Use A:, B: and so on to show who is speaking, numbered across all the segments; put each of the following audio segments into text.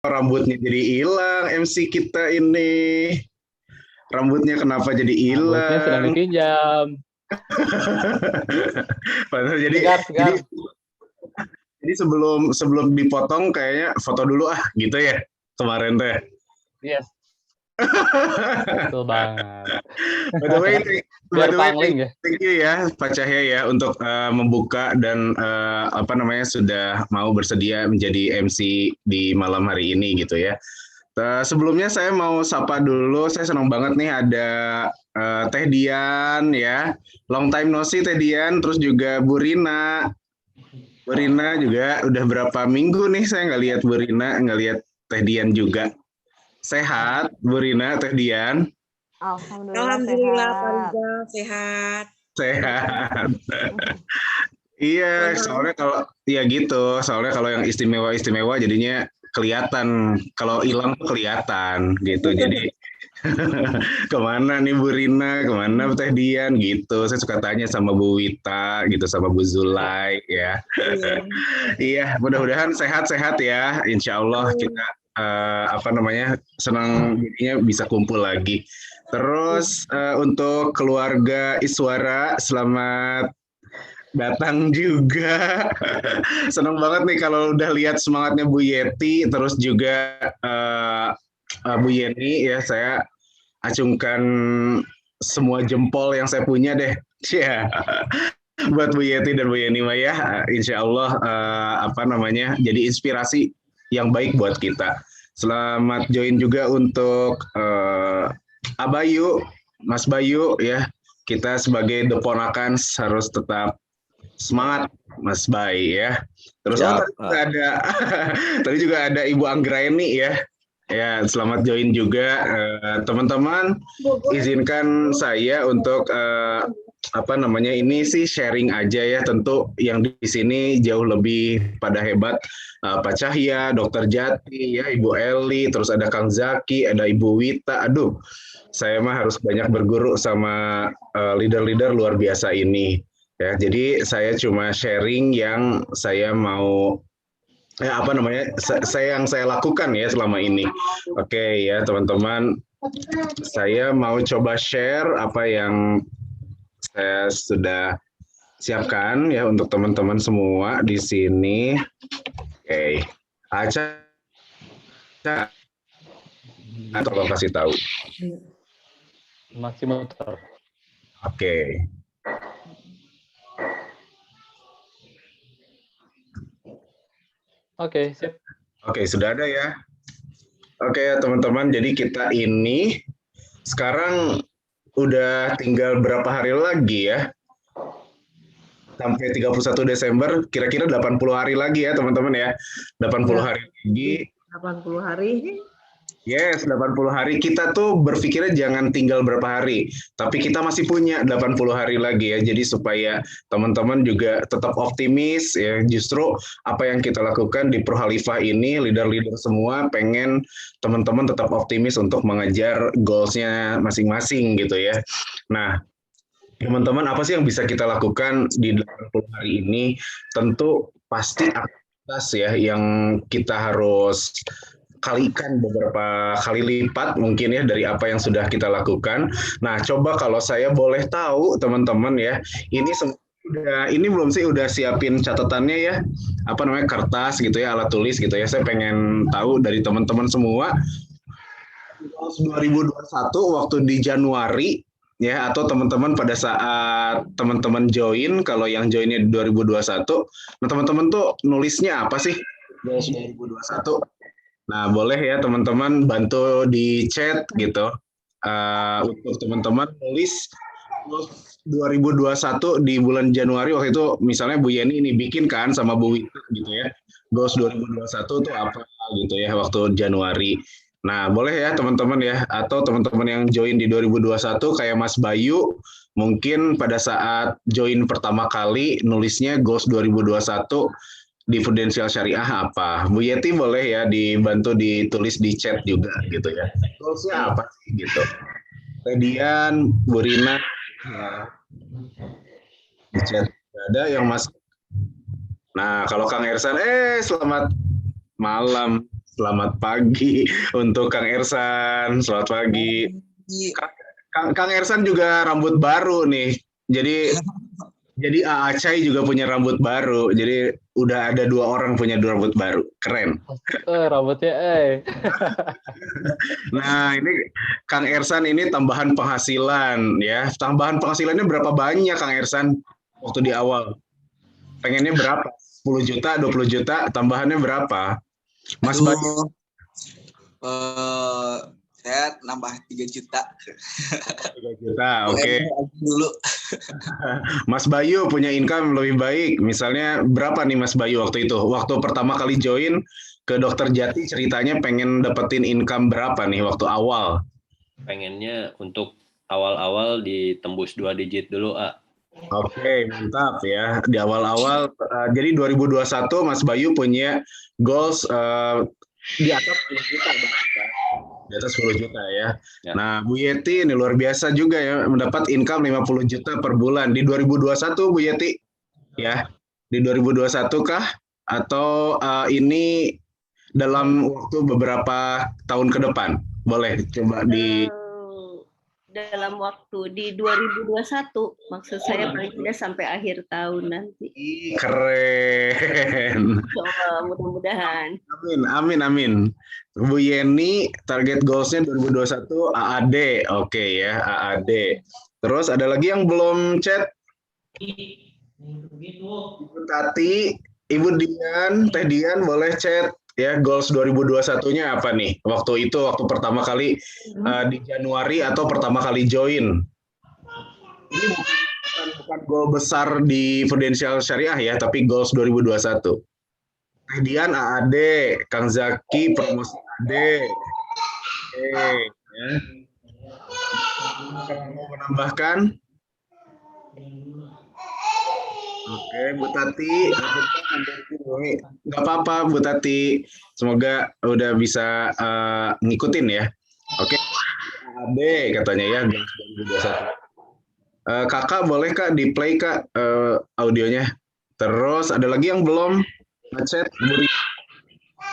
A: rambutnya jadi hilang MC kita ini. Rambutnya kenapa jadi
B: Rambutnya sedang
A: hilang?
B: dipinjam.
A: Padahal
B: Segar.
A: jadi sebelum dipotong kayaknya foto dulu gitu ya kemarin teh.
B: Yes. Betul banget.
A: By the way,
B: Biar pangling ya.
A: thank you ya Pak Cahya ya untuk membuka dan sudah mau bersedia menjadi MC di malam hari ini gitu ya. Sebelumnya saya mau sapa dulu, saya senang banget nih ada Teh Dian ya, long time no see Teh Dian, terus juga Bu Rina. Bu Rina juga udah berapa minggu nih saya nggak lihat Bu Rina, nggak lihat Teh Dian juga. Sehat Bu Rina, Teh Dian?
C: Alhamdulillah Pak Riza, sehat.
A: Sehat. Iya, soalnya kalau yang istimewa jadinya kelihatan, kalau hilang tuh kelihatan gitu. Jadi kemana nih Bu Rina, kemana Teh Dian gitu. Saya suka tanya sama Bu Wita gitu, sama Bu Zulai ya. Iya, mudah-mudahan sehat-sehat ya. Insya Allah kita senang jadinya bisa kumpul lagi. Terus untuk keluarga Iswara, selamat datang juga. Senang banget nih kalau udah lihat semangatnya Bu Yeti, terus juga Bu Yeni ya, saya acungkan semua jempol yang saya punya deh. Ya. Buat Bu Yeti dan Bu Yeni ya, insya Allah jadi inspirasi yang baik buat kita. Selamat join juga untuk Abayu, Mas Bayu ya. Kita sebagai deponakan harus tetap semangat Mas Bay ya. Terus tadi juga ada Ibu Anggraini ya. Ya, selamat join juga teman-teman. Izinkan saya untuk ini sih sharing aja ya. Tentu yang di sini jauh lebih pada hebat Pak Cahya, Dokter Jati ya, Ibu Eli, terus ada Kang Zaki, ada Ibu Wita. Aduh, saya mah harus banyak berguru sama leader-leader luar biasa ini. Ya, jadi saya cuma sharing yang saya mau yang saya lakukan ya selama ini. Oke ya teman-teman, saya mau coba share apa yang saya sudah siapkan ya untuk teman-teman semua di sini. Oke, Aca, tolong kasih tahu.
B: Masih motor.
A: Oke.
B: Oke, sip.
A: Oke, sudah ada ya. Oke ya teman-teman, jadi kita ini sekarang udah tinggal berapa hari lagi ya? Sampai 31 Desember, kira-kira 80 hari lagi ya teman-teman ya. 80 hari lagi.
C: 80 hari.
A: Yes, 80 hari. Kita tuh berpikirnya jangan tinggal berapa hari, tapi kita masih punya 80 hari lagi ya. Jadi supaya teman-teman juga tetap optimis ya. Justru apa yang kita lakukan di Prohalifah ini, leader-leader semua pengen teman-teman tetap optimis untuk mengejar goals-nya masing-masing gitu ya. Nah, teman-teman apa sih yang bisa kita lakukan di 80 hari ini? Tentu pasti aktivitas ya yang kita harus kalikan beberapa kali lipat mungkin ya dari apa yang sudah kita lakukan. Nah, coba kalau saya boleh tahu teman-teman ya, ini belum sih udah siapin catatannya ya, kertas gitu ya, alat tulis gitu ya. Saya pengen tahu dari teman-teman semua 2021 waktu di Januari ya, atau teman-teman pada saat teman-teman join, kalau yang joinnya di 2021, nah teman-teman tuh nulisnya apa sih 2021? Nah, boleh ya teman-teman bantu di chat gitu. Untuk teman-teman nulis 2021 di bulan Januari waktu itu, misalnya Bu Yeni ini bikin kan sama Bu Wita gitu ya. Goals 2021 itu apa gitu ya waktu Januari. Nah, boleh ya teman-teman ya, atau teman-teman yang join di 2021 kayak Mas Bayu, mungkin pada saat join pertama kali nulisnya goals 2021 di Prudensial Syariah apa. Bu Yeti boleh ya dibantu ditulis di chat juga gitu ya. Goalsnya apa sih gitu. Kemudian Bu Rina di chat ada yang masuk. Nah kalau Kang Ersan, selamat malam. Selamat pagi untuk Kang Ersan. Selamat pagi. Kang Ersan juga rambut baru nih. Jadi AA Chai juga punya rambut baru. Jadi udah ada 2 orang punya rambut baru. Keren.
B: Rambutnya,
A: Nah, ini Kang Ersan ini tambahan penghasilan ya. Tambahan penghasilannya berapa banyak Kang Ersan waktu di awal? Pengennya berapa? 10 juta, 20 juta, tambahannya berapa? Mas Bayu?
D: Saya nambah 3 juta.
A: 3 juta, oke.
D: Dulu.
A: Mas Bayu punya income lebih baik. Misalnya berapa nih Mas Bayu waktu itu? Waktu pertama kali join ke Dokter Jati ceritanya pengen dapetin income berapa nih waktu awal?
E: Pengennya untuk awal-awal ditembus 2 digit dulu, A.
A: Oke, mantap ya. Di awal-awal, jadi 2021 Mas Bayu punya goals di atas 10 juta. Di atas 10 juta ya. Nah, Bu Yeti ini luar biasa juga ya, mendapat income 50 juta per bulan. Di 2021 Bu Yeti, ya. Di 2021 kah? Atau ini dalam waktu beberapa tahun ke depan? Boleh coba di...
F: Dalam waktu di 2021, maksud saya paling tidak sampai akhir tahun nanti.
A: Keren.
F: Mudah-mudahan.
A: Amin. Bu Yeni, target goals-nya 2021 AAD. Oke ya, AAD. Terus ada lagi yang belum chat? Ibu Tati, Ibu Dian, Teh Dian boleh chat. Ya, goals 2021-nya apa nih? Waktu pertama kali di Januari atau pertama kali join. Ini bukan goal besar di Prudential Syariah ya, tapi goals 2021. Teh Dian AAD, Kang Zaki promosi AD. Oke, ya. Mau menambahkan? Oke, Bu Tati, nggak apa-apa Bu Tati, semoga udah bisa ngikutin ya. Oke, AD katanya ya, 2021. Kakak boleh Kak di play Kak audionya. Terus ada lagi yang belum ngechat, Bu.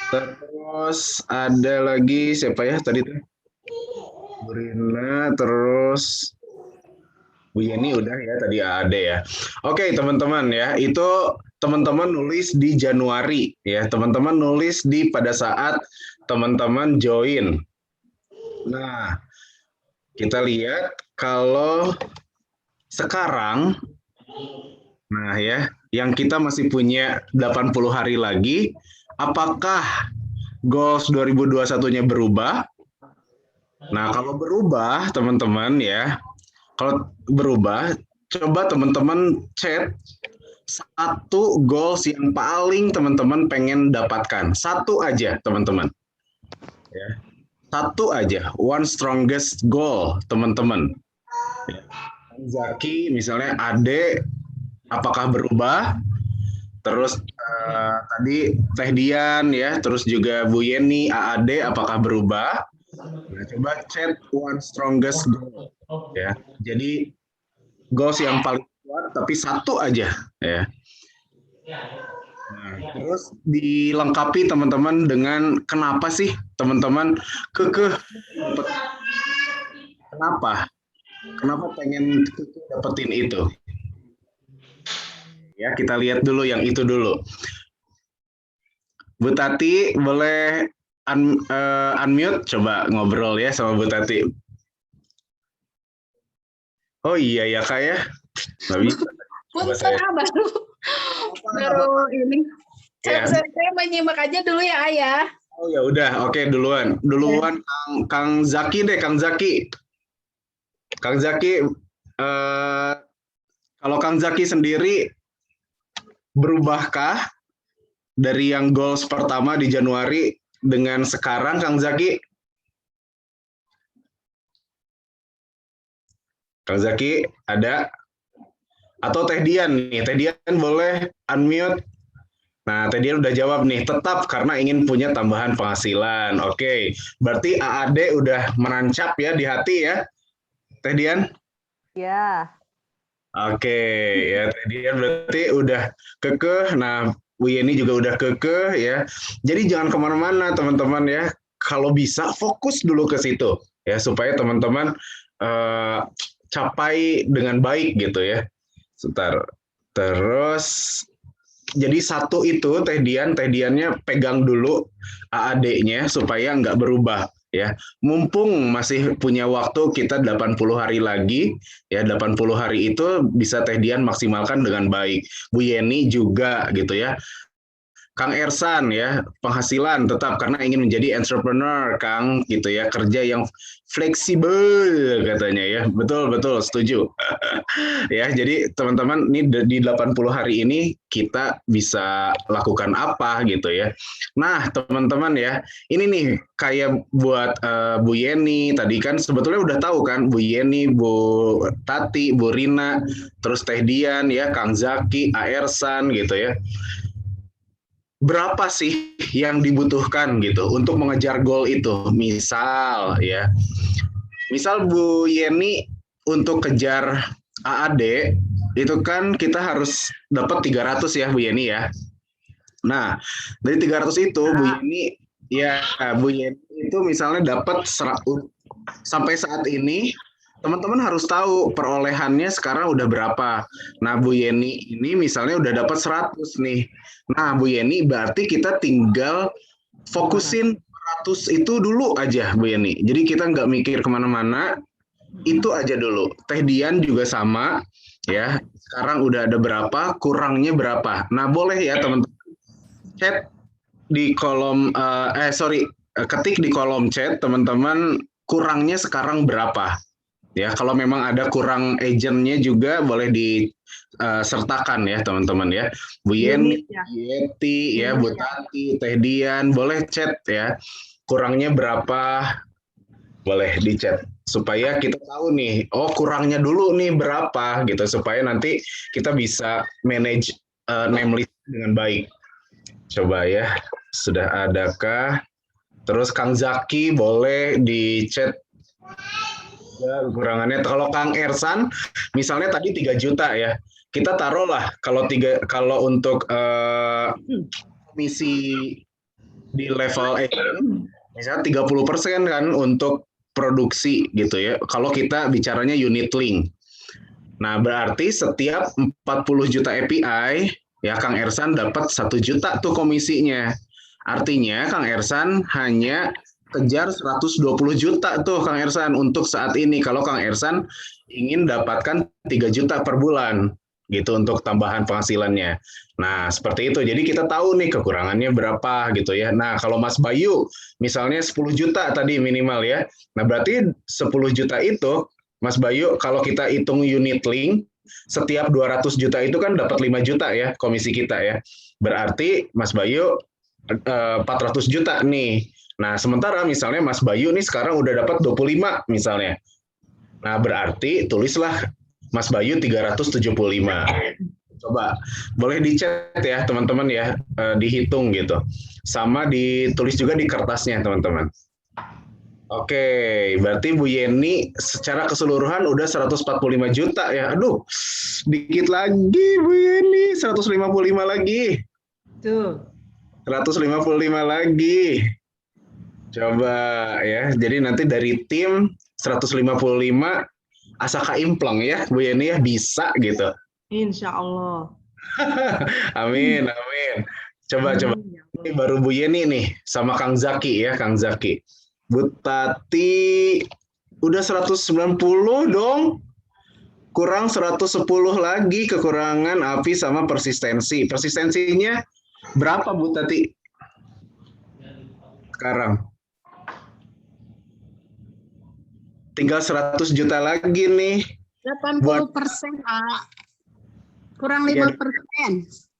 A: Terus ada lagi siapa ya tadi tuh? Bu Rina, terus Bu Yeni udah ya tadi AAD ya. Oke teman-teman ya, itu teman-teman nulis di Januari ya, teman-teman nulis di pada saat teman-teman join. Nah, kita lihat kalau sekarang, nah ya, yang kita masih punya 80 hari lagi, apakah goals 2021-nya berubah? Nah, kalau berubah teman-teman ya, kalau berubah, coba teman-teman chat satu goals yang paling teman-teman pengen dapatkan. Satu aja, teman-teman. Ya. Satu aja, one strongest goal, teman-teman. Ya. Zaki, misalnya Ade, apakah berubah? Terus tadi Teh Dian, ya, terus juga Bu Yeni, AAD, apakah berubah? Nah, coba chat one strongest goal. Ya, jadi goals yang paling kuat tapi satu aja ya. Nah, terus dilengkapi teman-teman dengan kenapa sih teman-teman kekeh kenapa pengen dapetin itu ya, kita lihat dulu yang itu dulu. Bu Tati boleh unmute, coba ngobrol ya sama Bu Tati. Oh iya ya Kak ya.
G: Punten baru ini.
A: Ya.
G: Saya menyimak aja dulu ya Ayah.
A: Oh ya udah, oke duluan ya. Kang Zaki deh, Kang Zaki. Kalau Kang Zaki sendiri berubahkah dari yang goals pertama di Januari dengan sekarang Kang Zaki? Kang Zaki ada? Atau Teh Dian nih? Teh Dian boleh unmute? Nah, Teh Dian udah jawab nih, tetap karena ingin punya tambahan penghasilan. Oke, berarti AAD udah menancap ya di hati ya, Teh Dian?
C: Ya.
A: Oke, ya Teh Dian berarti udah kekeh. Nah, Bu Yeni juga udah kekeh ya. Jadi jangan kemana-mana teman-teman ya. Kalau bisa fokus dulu ke situ ya supaya teman-teman capai dengan baik gitu ya. Sebentar. Terus jadi satu itu Teh Diannya pegang dulu AAD-nya supaya nggak berubah ya. Mumpung masih punya waktu kita 80 hari lagi ya, 80 hari itu bisa Teh Dian maksimalkan dengan baik. Bu Yeni juga gitu ya. Kang Ersan ya, penghasilan tetap karena ingin menjadi entrepreneur, Kang, gitu ya, kerja yang fleksibel katanya ya. Betul, setuju. Ya, jadi teman-teman ini di 80 hari ini kita bisa lakukan apa gitu ya. Nah, teman-teman ya, ini nih kayak buat Bu Yeni tadi kan sebetulnya udah tahu kan Bu Yeni, Bu Tati, Bu Rina, terus Teh Dian ya, Kang Zaki, Ersan gitu ya. Berapa sih yang dibutuhkan gitu untuk mengejar goal itu? Misal ya, misal Bu Yeni untuk kejar AAD itu kan kita harus dapat 300 ya Bu Yeni ya. Nah, dari 300 itu Bu Yeni ya, Bu Yeni itu misalnya dapat sampai saat ini teman-teman harus tahu perolehannya sekarang udah berapa. Nah, Bu Yeni ini misalnya udah dapat 100 nih. Nah, Bu Yeni berarti kita tinggal fokusin 100 itu dulu aja, Bu Yeni. Jadi kita nggak mikir kemana-mana, itu aja dulu. Teh Dian juga sama, ya. Sekarang udah ada berapa, kurangnya berapa. Nah, boleh ya teman-teman chat di kolom, ketik di kolom chat teman-teman kurangnya sekarang berapa. Ya, kalau memang ada kurang agentnya juga boleh disertakan ya teman-teman ya. Bu Yeni, Yeti, ya Bu Tati, Teh Dian, boleh chat ya. Kurangnya berapa? Boleh di chat supaya kita tahu nih, oh kurangnya dulu nih berapa gitu supaya nanti kita bisa manage name list dengan baik. Coba ya, sudah adakah? Terus Kang Zaki boleh di chat. Ya, kekurangannya kalau Kang Ersan misalnya tadi 3 juta ya. Kita taruhlah kalau untuk komisi di level misalnya 30% kan untuk produksi gitu ya. Kalau kita bicaranya unit link. Nah, berarti setiap 40 juta API ya Kang Ersan dapat 1 juta tuh komisinya. Artinya Kang Ersan hanya kejar 120 juta tuh Kang Ersan untuk saat ini. Kalau Kang Ersan ingin dapatkan 3 juta per bulan gitu untuk tambahan penghasilannya. Nah, seperti itu. Jadi kita tahu nih kekurangannya berapa gitu ya. Nah, kalau Mas Bayu misalnya 10 juta tadi minimal ya. Nah, berarti 10 juta itu Mas Bayu kalau kita hitung unit link setiap 200 juta itu kan dapat 5 juta ya komisi kita ya. Berarti Mas Bayu 400 juta nih. Nah, sementara misalnya Mas Bayu nih sekarang udah dapat 25 misalnya. Nah, berarti tulislah Mas Bayu 375. Coba, boleh di-chat ya teman-teman ya, dihitung gitu. Sama ditulis juga di kertasnya teman-teman. Oke, berarti Bu Yeni secara keseluruhan udah 145 juta ya. Aduh, dikit lagi Bu Yeni, 155 lagi.
C: Tuh.
A: 155 lagi. Coba ya, jadi nanti dari tim 155 asaka implang ya, Bu Yeni ya bisa gitu.
C: Insya Allah.
A: Amin. Coba. Ini baru Bu Yeni nih, sama Kang Zaki ya, Kang Zaki. Bu Tati udah 190 dong. Kurang 110 lagi kekurangan API sama persistensi. Persistensinya berapa Bu Tati? Sekarang. Tinggal 100 juta lagi nih.
G: 80%, kurang 5%.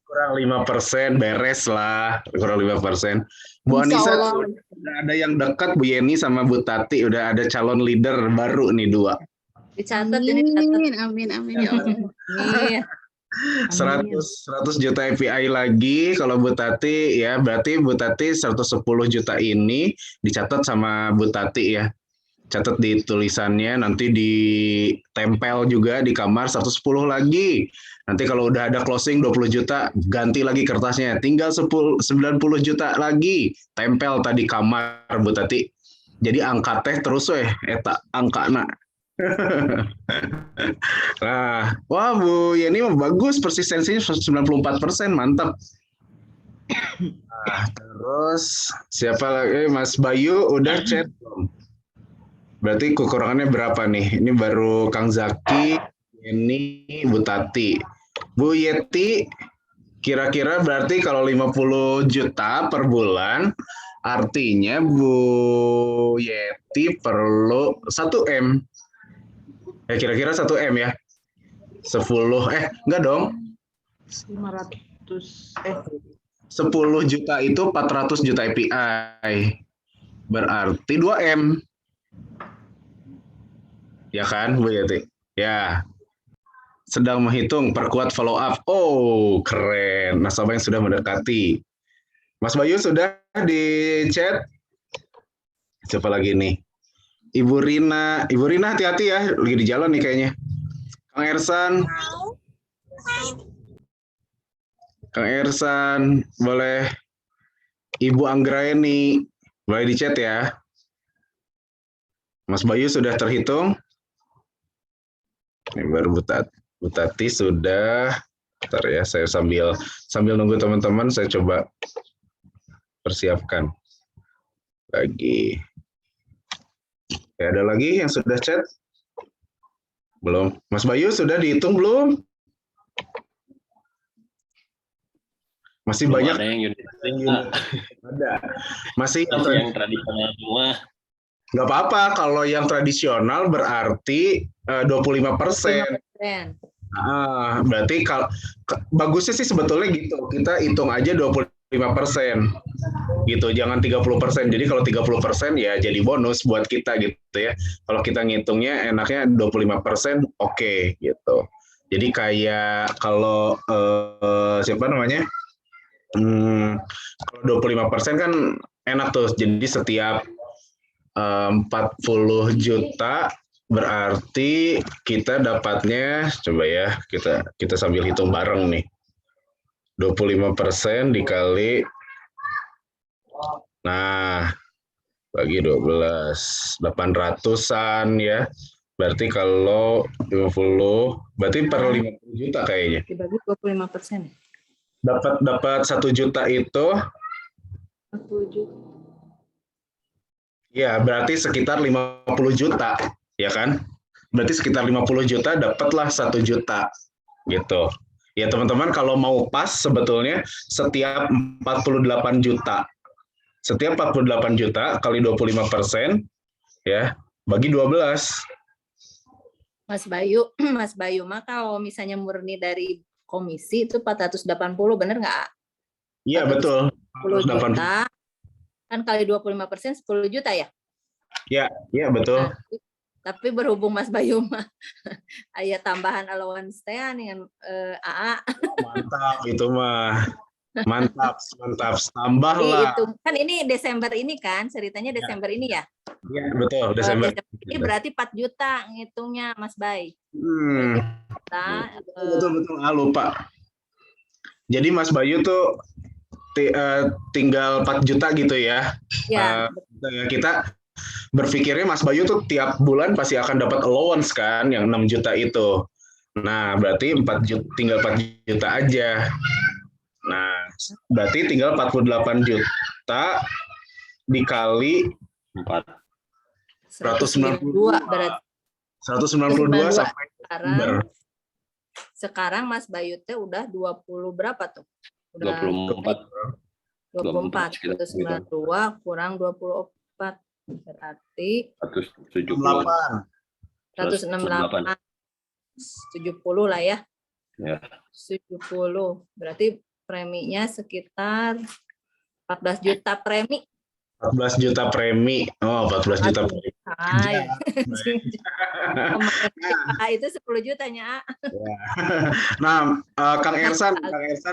A: Kurang 5%, beres lah. Kurang 5%. Bu Anissa, udah ada yang dekat Bu Yeni sama Bu Tati, udah ada calon leader baru nih 2.
F: Dicatat ini dicatat.
G: Amin ya Allah.
A: 100 juta API lagi kalau Bu Tati ya, berarti Bu Tati 110 juta ini dicatat sama Bu Tati ya. Catat di tulisannya, nanti ditempel juga di kamar 110 lagi. Nanti kalau udah ada closing 20 juta, ganti lagi kertasnya. Tinggal 90 juta lagi. Tempel tadi kamar, Bu Tati. Jadi angka teh terus eta angkana. Nah, wah Bu Yeni bagus, persistensinya 94%, mantap. Nah, terus siapa lagi? Mas Bayu udah chat belum? Berarti kekurangannya berapa nih? Ini baru Kang Zaki, ini Bu Tati. Bu Yeti, kira-kira berarti kalau 50 juta per bulan, artinya Bu Yeti perlu 1M. Kira-kira 1M ya? 10, enggak dong.
C: 500
A: 10 juta itu 400 juta API. Berarti 2M. Ya kan, Bu Yeti? Ya. Sedang menghitung, perkuat follow up. Oh, keren. Nasabah yang sudah mendekati. Mas Bayu sudah di chat? Siapa lagi nih? Ibu Rina. Ibu Rina hati-hati ya, lagi di jalan nih kayaknya. Kang Ersan. Kang Ersan, boleh. Ibu Anggraeni, boleh di chat ya. Mas Bayu sudah terhitung? Ini baru Bu Tati sudah. Bentar ya, saya sambil nunggu teman-teman, saya coba persiapkan lagi. Ada lagi yang sudah chat? Belum. Mas Bayu sudah dihitung belum? Masih
E: Belum
A: banyak.
E: ada yang unit.
A: Ada. Masih
E: yang tradisional semua.
A: Nggak apa-apa, kalau yang tradisional berarti 25%. Berarti kalau bagusnya sih sebetulnya gitu, kita hitung aja 25%. Gitu, jangan 30%. Jadi kalau 30% ya jadi bonus buat kita gitu ya. Kalau kita ngitungnya enaknya 25%, oke, gitu. Jadi kayak kalau siapa namanya? Kalau 25% kan enak tuh. Jadi setiap 40 juta berarti kita dapatnya, coba ya, kita sambil hitung bareng nih. 25% dikali, nah, bagi 12, 800-an ya. Berarti kalau 50, berarti per 50 juta kayaknya.
G: Dibagi 25%.
A: Dapat 1 juta itu,
G: 40 juta.
A: ya berarti sekitar 50 juta, ya kan? Berarti sekitar 50 juta dapatlah 1 juta, gitu. Ya teman-teman kalau mau pas sebetulnya setiap 48 juta. Setiap 48 juta kali 25%, ya, bagi 12.
G: Mas Bayu mah kalau misalnya murni dari komisi itu 480, bener nggak?
A: Iya betul.
G: 10 juta, kan kali 25% 10 juta ya?
A: Iya betul.
G: Nah, tapi berhubung Mas Bayu mah aya tambahan allowance teh dengan AA.
A: Mantap itu mah. Mantap. Tambah lah.
G: Itu kan ini Desember ini kan, ceritanya Desember ini ya?
A: Iya betul, Desember.
G: Ini berarti 4 juta ngitungnya Mas Bay.
A: Betul. Lupa. Jadi Mas Bayu tuh tinggal 4 juta gitu ya.
G: Ya.
A: Kita berpikirnya Mas Bayu tuh tiap bulan pasti akan dapat allowance kan, yang 6 juta itu. Nah, berarti tinggal 4 juta aja. Nah, berarti tinggal 48 juta dikali
G: 192 berarti.
A: 192 sampai
G: sekarang Mas Bayu teh udah 20 berapa tuh? Udah
E: 24.
G: 192 kurang 24 berarti
E: 168.
G: 168. 70 lah ya.
E: Ya.
G: 70. Berarti preminya sekitar 14 juta premi.
A: 14 juta premi. Oh, 14 juta premi.
G: Itu 10 jutanya.
A: Nah, Kang Ersan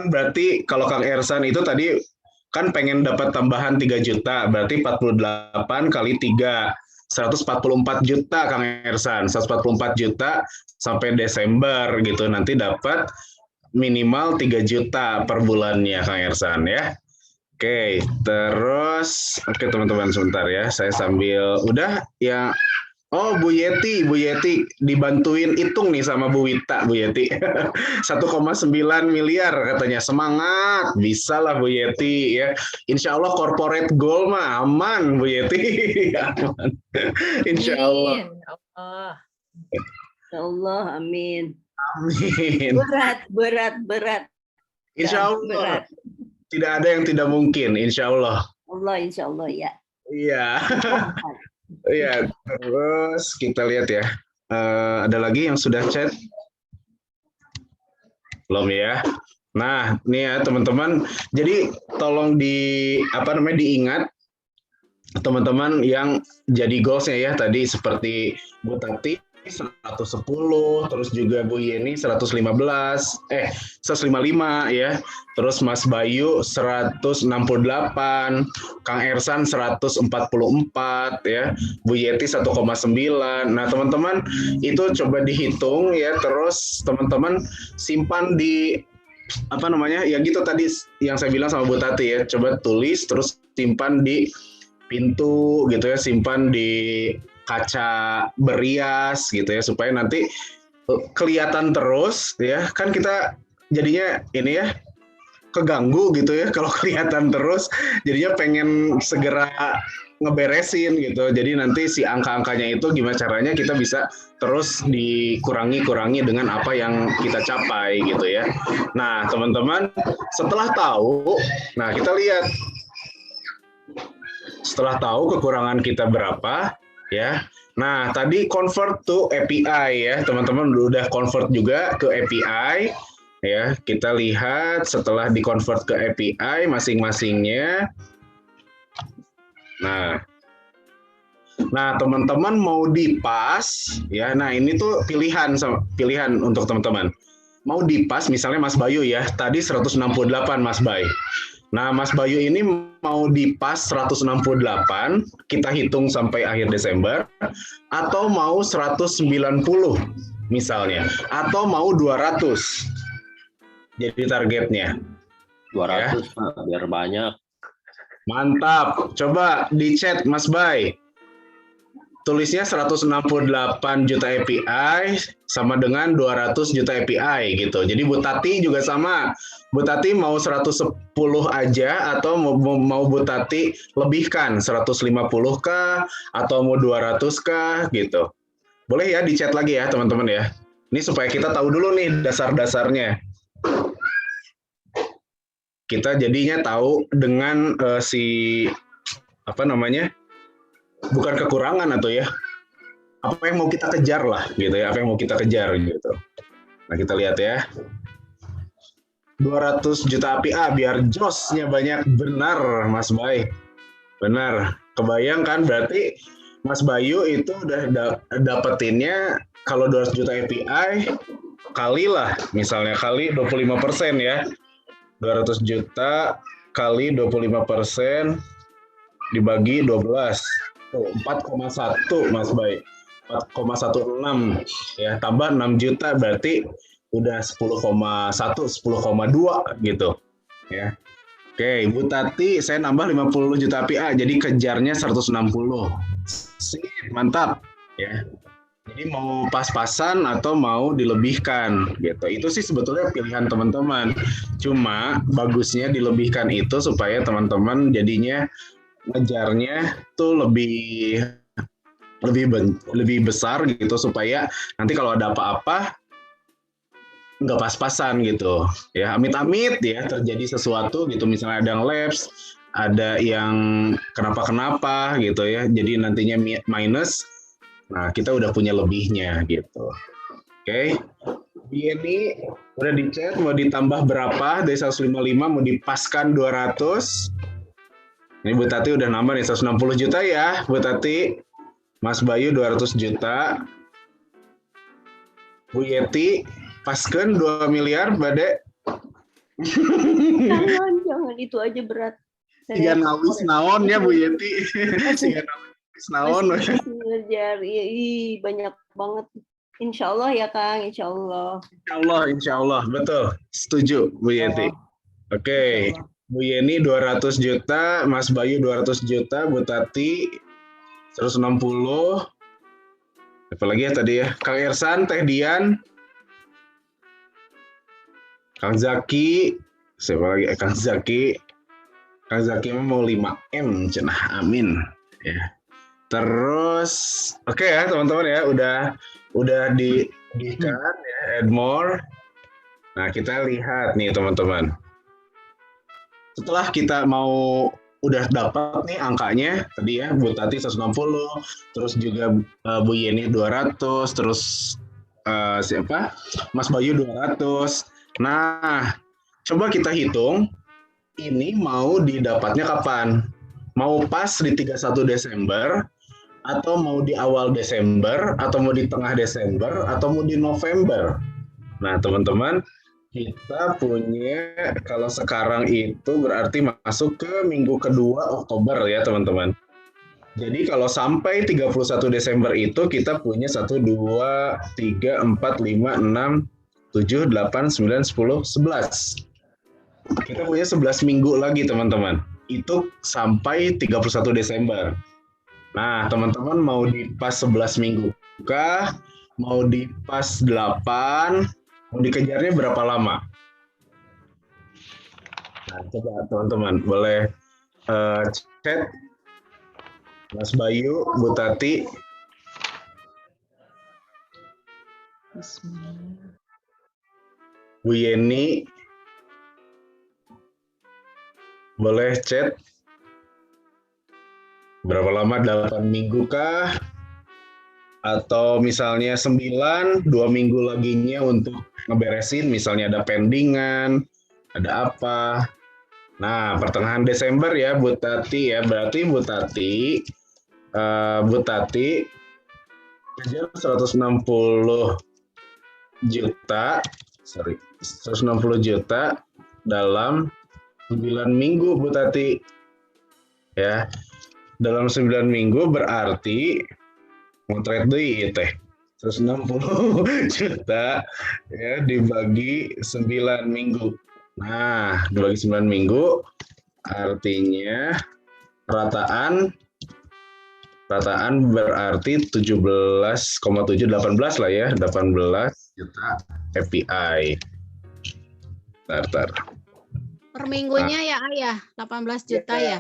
A: berarti kalau Kang Ersan itu tadi kan pengen dapat tambahan 3 juta, berarti 48 kali 3. 144 juta Kang Ersan, 144 juta sampai Desember gitu. Nanti dapat minimal 3 juta per bulannya Kang Ersan ya. Oke, terus teman-teman sebentar ya, saya sambil udah ya. Oh, Bu Yeti dibantuin hitung nih sama Bu Wita, Bu Yeti. 1,9 miliar katanya. Semangat, bisa lah Bu Yeti ya. Insya Allah corporate goal mah aman Bu Yeti. Aman. Insya Allah.
G: Amin. Allah.
F: Ya Allah, amin.
A: Amin.
F: Berat.
A: Insya Allah.
F: Berat.
A: Tidak ada yang tidak mungkin, insya Allah.
F: Insya Allah ya.
A: Iya. Iya, terus kita lihat ya. Ada lagi yang sudah chat? Belum ya. Nah, nih ya teman-teman. Jadi tolong diingat teman-teman yang jadi goalsnya ya tadi seperti Bu Tati 110, terus juga Bu Yeni 155 ya. Terus Mas Bayu 168, Kang Ersan 144 ya, Bu Yeti 1,9. Nah, teman-teman itu coba dihitung ya, terus teman-teman simpan di ya gitu tadi yang saya bilang sama Bu Tati ya, coba tulis terus simpan di pintu gitu ya, simpan di kaca berias gitu ya, supaya nanti kelihatan terus ya, kan kita jadinya ini ya keganggu gitu ya kalau kelihatan terus, jadinya pengen segera ngeberesin gitu. Jadi nanti si angka-angkanya itu gimana caranya kita bisa terus dikurangi dengan apa yang kita capai gitu ya. Nah teman-teman setelah tahu, nah kita lihat setelah tahu kekurangan kita berapa ya. Nah, tadi convert to API ya. Teman-teman udah convert juga ke API ya. Kita lihat setelah di-convert ke API masing-masingnya. Nah, teman-teman mau dipas ya. Nah, ini tuh pilihan untuk teman-teman. Mau dipas misalnya Mas Bayu ya. Tadi 168 Mas Bay. Nah, Mas Bayu ini mau dipas 168, kita hitung sampai akhir Desember, atau mau 190 misalnya, atau mau 200. Jadi targetnya.
E: 200 ya. Biar banyak.
A: Mantap. Coba di chat Mas Bay. Tulisnya 168 juta API sama dengan 200 juta API gitu. Jadi Bu Tati juga sama. Bu Tati mau 110 aja atau mau Bu Tati lebihkan 150K atau mau 200K gitu. Boleh ya di chat lagi ya teman-teman ya. Ini supaya kita tahu dulu nih dasar-dasarnya. Kita jadinya tahu dengan bukan kekurangan atau ya, apa yang mau kita kejar lah gitu ya, apa yang mau kita kejar gitu. Nah kita lihat ya, 200 juta API biar josnya banyak. Benar Mas Bay, benar. Kebayang kan, berarti Mas Bayu itu udah dapetinnya kalau 200 juta API kali lah, misalnya kali 25% ya, 200 juta kali 25% dibagi 12. 4,1 Mas Bay, 4,16 ya, tambah 6 juta berarti udah 10,1, 10,2 gitu ya. Oke, Bu Tati saya nambah 50 juta API jadi kejarnya 160. Sip, mantap ya. Jadi mau pas-pasan atau mau dilebihkan gitu. Itu sih sebetulnya pilihan teman-teman. Cuma bagusnya dilebihkan itu supaya teman-teman jadinya ngejarnya tuh lebih besar gitu, supaya nanti kalau ada apa-apa nggak pas-pasan gitu ya, amit-amit ya terjadi sesuatu gitu, misalnya ada yang lapse, ada yang kenapa gitu ya, jadi nantinya minus. Nah kita udah punya lebihnya gitu. Oke. Ini udah di chat mau ditambah berapa dari 155, mau dipaskan 200. Ini Bu Tati udah nambah nih 160 juta ya, Bu Tati. Mas Bayu 200 juta. Bu Yeti, pasken 2 miliar, Bade.
F: Jangan itu aja berat.
A: Tiga nawis naon ya Bu Yeti. Tiga nawis naon.
F: ngejar. Ih, banyak banget. Insya Allah ya Kang, insya Allah.
A: Insya Allah, betul. Setuju, Bu Yeti. Oke, Bu Yeni 200 juta, Mas Bayu 200 juta, Bu Tati 160. Apa lagi ya tadi ya? Kang Irsan, Teh Dian, Kang Zaki, siapa lagi? Kang Zaki. Kang Zaki mau 5M, cenah, amin. Ya. Terus, oke ya teman-teman ya, udah dikan ya, add more. Nah kita lihat nih teman-teman. Setelah kita udah dapat nih angkanya tadi ya, Bu Tati 160, terus juga Bu Yeni 200, terus siapa? Mas Bayu 200. Nah, coba kita hitung ini mau didapatnya kapan? Mau pas di 31 Desember atau mau di awal Desember atau mau di tengah Desember atau mau di November? Nah, teman-teman, kita punya kalau sekarang itu berarti masuk ke minggu kedua Oktober ya teman-teman. Jadi kalau sampai 31 Desember itu kita punya 1, 2, 3, 4, 5, 6, 7, 8, 9, 10, 11. Kita punya 11 minggu lagi teman-teman. Itu sampai 31 Desember. Nah teman-teman mau di pas 11 minggu kah? Mau di pas 8? Mau dikejarnya berapa lama? Nah, coba teman-teman boleh chat Mas Bayu, Bu Tati.
C: Bismillah.
A: Bu Yeni. Boleh chat. Berapa lama? 8 minggu kah? Atau misalnya 9, 2 minggu laginya untuk ngeberesin, misalnya ada pendingan, ada apa. Nah, pertengahan Desember ya Bu Tati ya, berarti Bu Tati kejar 160 juta dalam 9 minggu Bu Tati. Ya. Dalam 9 minggu berarti ngontret deui teh 160 juta ya dibagi 9 minggu. Nah, dibagi 9 minggu artinya rataan berarti 17,718 lah ya, 18 juta FPI. Tar.
H: Per minggunya ya Ayah, 18 juta ya.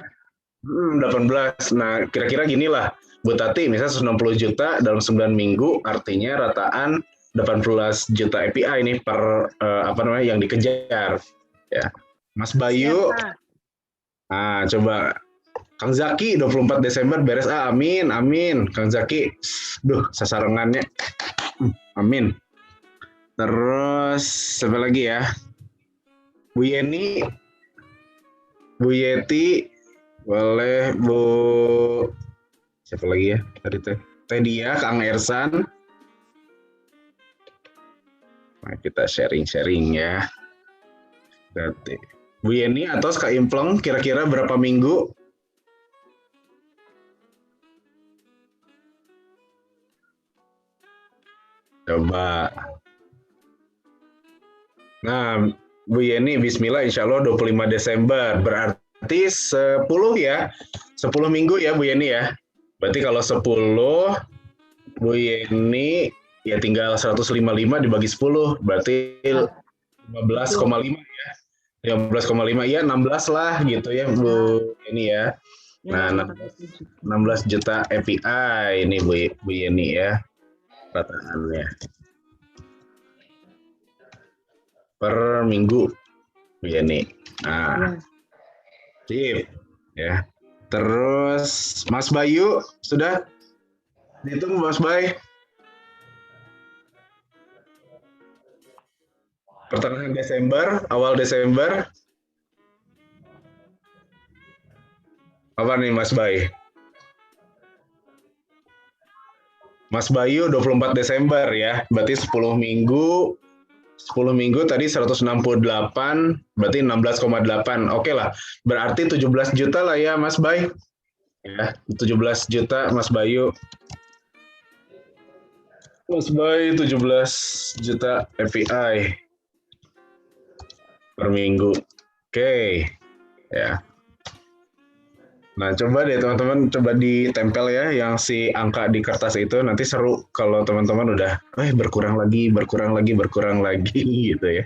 A: 18. Nah, kira-kira gini lah. Bu Tati misalnya 160 juta dalam 9 minggu artinya rataan 18 juta API ini per yang dikejar ya. Mas Bayu. Nah, coba Kang Zaki 24 Desember beres amin. Kang Zaki. Duh, sasarangannya. Amin. Terus siapa lagi ya? Bu Yeni. Bu Yeti boleh Bu siapa lagi ya tadi Teh Dia, Kang Ersan. Nah, kita sharing ya. Berarti Bu Yeni atau Kak Impleng kira-kira berapa minggu? Coba. Nah, Bu Yeni, bismillah insya Allah 25 Desember. Berarti 10 ya. 10 minggu ya Bu Yeni ya. Berarti kalau 10, Bu Yeni ya tinggal 155 dibagi 10. Berarti 15,5 ya. 15,5 ya 16 lah gitu ya Bu Yeni ya. Nah 16 juta API ini Bu Yeni ya. Rataannya. Per minggu Bu Yeni. Nah, sip ya. Terus Mas Bayu sudah dihitung Mas Bay? Pertengahan Desember, awal Desember. Apa nih Mas Bay? Mas Bayu 24 Desember ya. Berarti 10 minggu. 10 minggu tadi 168, berarti 16,8. Oke lah, berarti 17 juta lah ya Mas Bay. Ya, 17 juta Mas Bayu. Mas Bay 17 juta API per minggu. Oke. Ya. Nah, coba deh teman-teman coba ditempel ya yang si angka di kertas itu, nanti seru kalau teman-teman udah berkurang lagi gitu ya.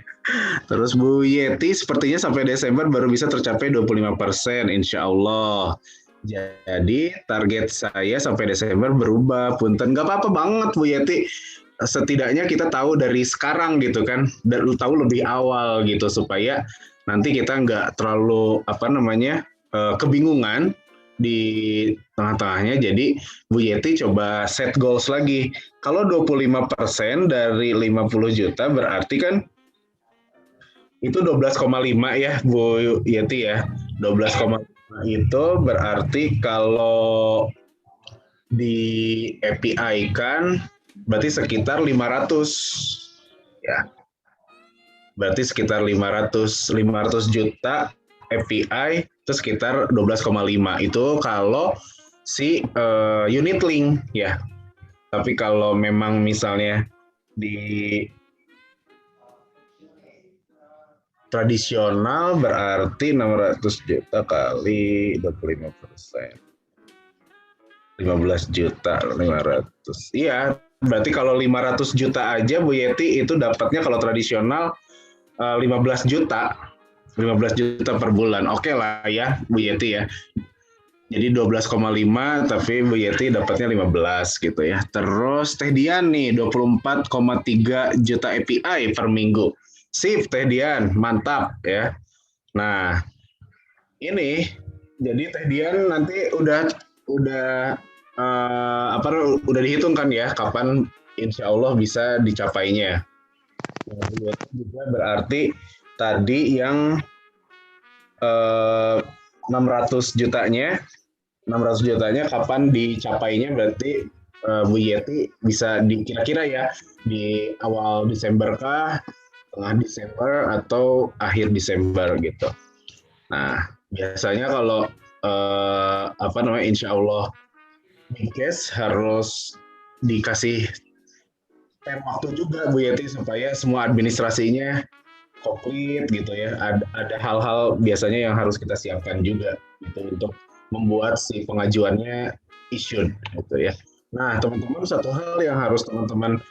A: Terus Bu Yeti sepertinya sampai Desember baru bisa tercapai 25%, insya Allah. Jadi target saya sampai Desember berubah, punten. Gak apa-apa banget Bu Yeti. Setidaknya kita tahu dari sekarang gitu kan, dan tahu lebih awal gitu supaya nanti kita nggak terlalu kebingungan di tengah-tengahnya. Jadi Bu Yeti coba set goals lagi. Kalau 25% dari 50 juta berarti kan itu 12,5 ya Bu Yeti ya. 12,5 itu berarti kalau di API kan berarti sekitar 500 ya. Berarti sekitar 500 juta API itu sekitar 12,5 itu kalau si unit link ya. Tapi kalau memang misalnya di tradisional berarti 600 juta kali 25%. 15 juta 500. Iya, berarti kalau 500 juta aja Bu Yeti itu dapatnya kalau tradisional 15 juta. 15 juta per bulan. Oke lah ya Bu Yeti ya. Jadi 12,5 tapi Bu Yeti dapatnya 15 gitu ya. Terus Teh Dian nih 24,3 juta API per minggu. Sip Teh Dian, mantap ya. Nah, ini jadi Teh Dian nanti udah dihitung kan ya kapan insya Allah bisa dicapainya. Nah, juga berarti tadi yang 600 jutanya kapan dicapainya berarti Bu Yeti bisa kira-kira ya di awal Desember kah, tengah Desember atau akhir Desember gitu. Nah, biasanya kalau insya Allah Bigcast harus dikasih waktu juga Bu Yeti supaya semua administrasinya komplit gitu ya. Ada hal-hal biasanya yang harus kita siapkan juga gitu untuk membuat si pengajuannya issued gitu ya. Nah, teman-teman satu hal yang harus teman-teman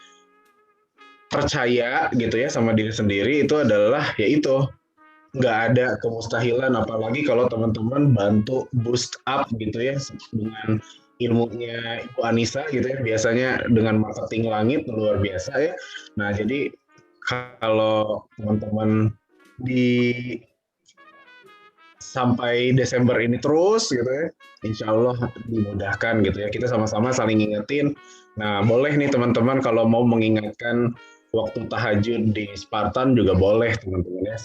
A: percaya gitu ya sama diri sendiri itu adalah yaitu nggak ada kemustahilan, apalagi kalau teman-teman bantu boost up gitu ya dengan ilmunya Ibu Anissa gitu ya, biasanya dengan marketing langit luar biasa ya. Nah, jadi kalau teman-teman sampai Desember ini terus gitu ya, insya Allah dimudahkan gitu ya. Kita sama-sama saling ngingetin. Nah, boleh nih teman-teman kalau mau mengingatkan waktu tahajud di Spartan juga boleh teman-teman ya.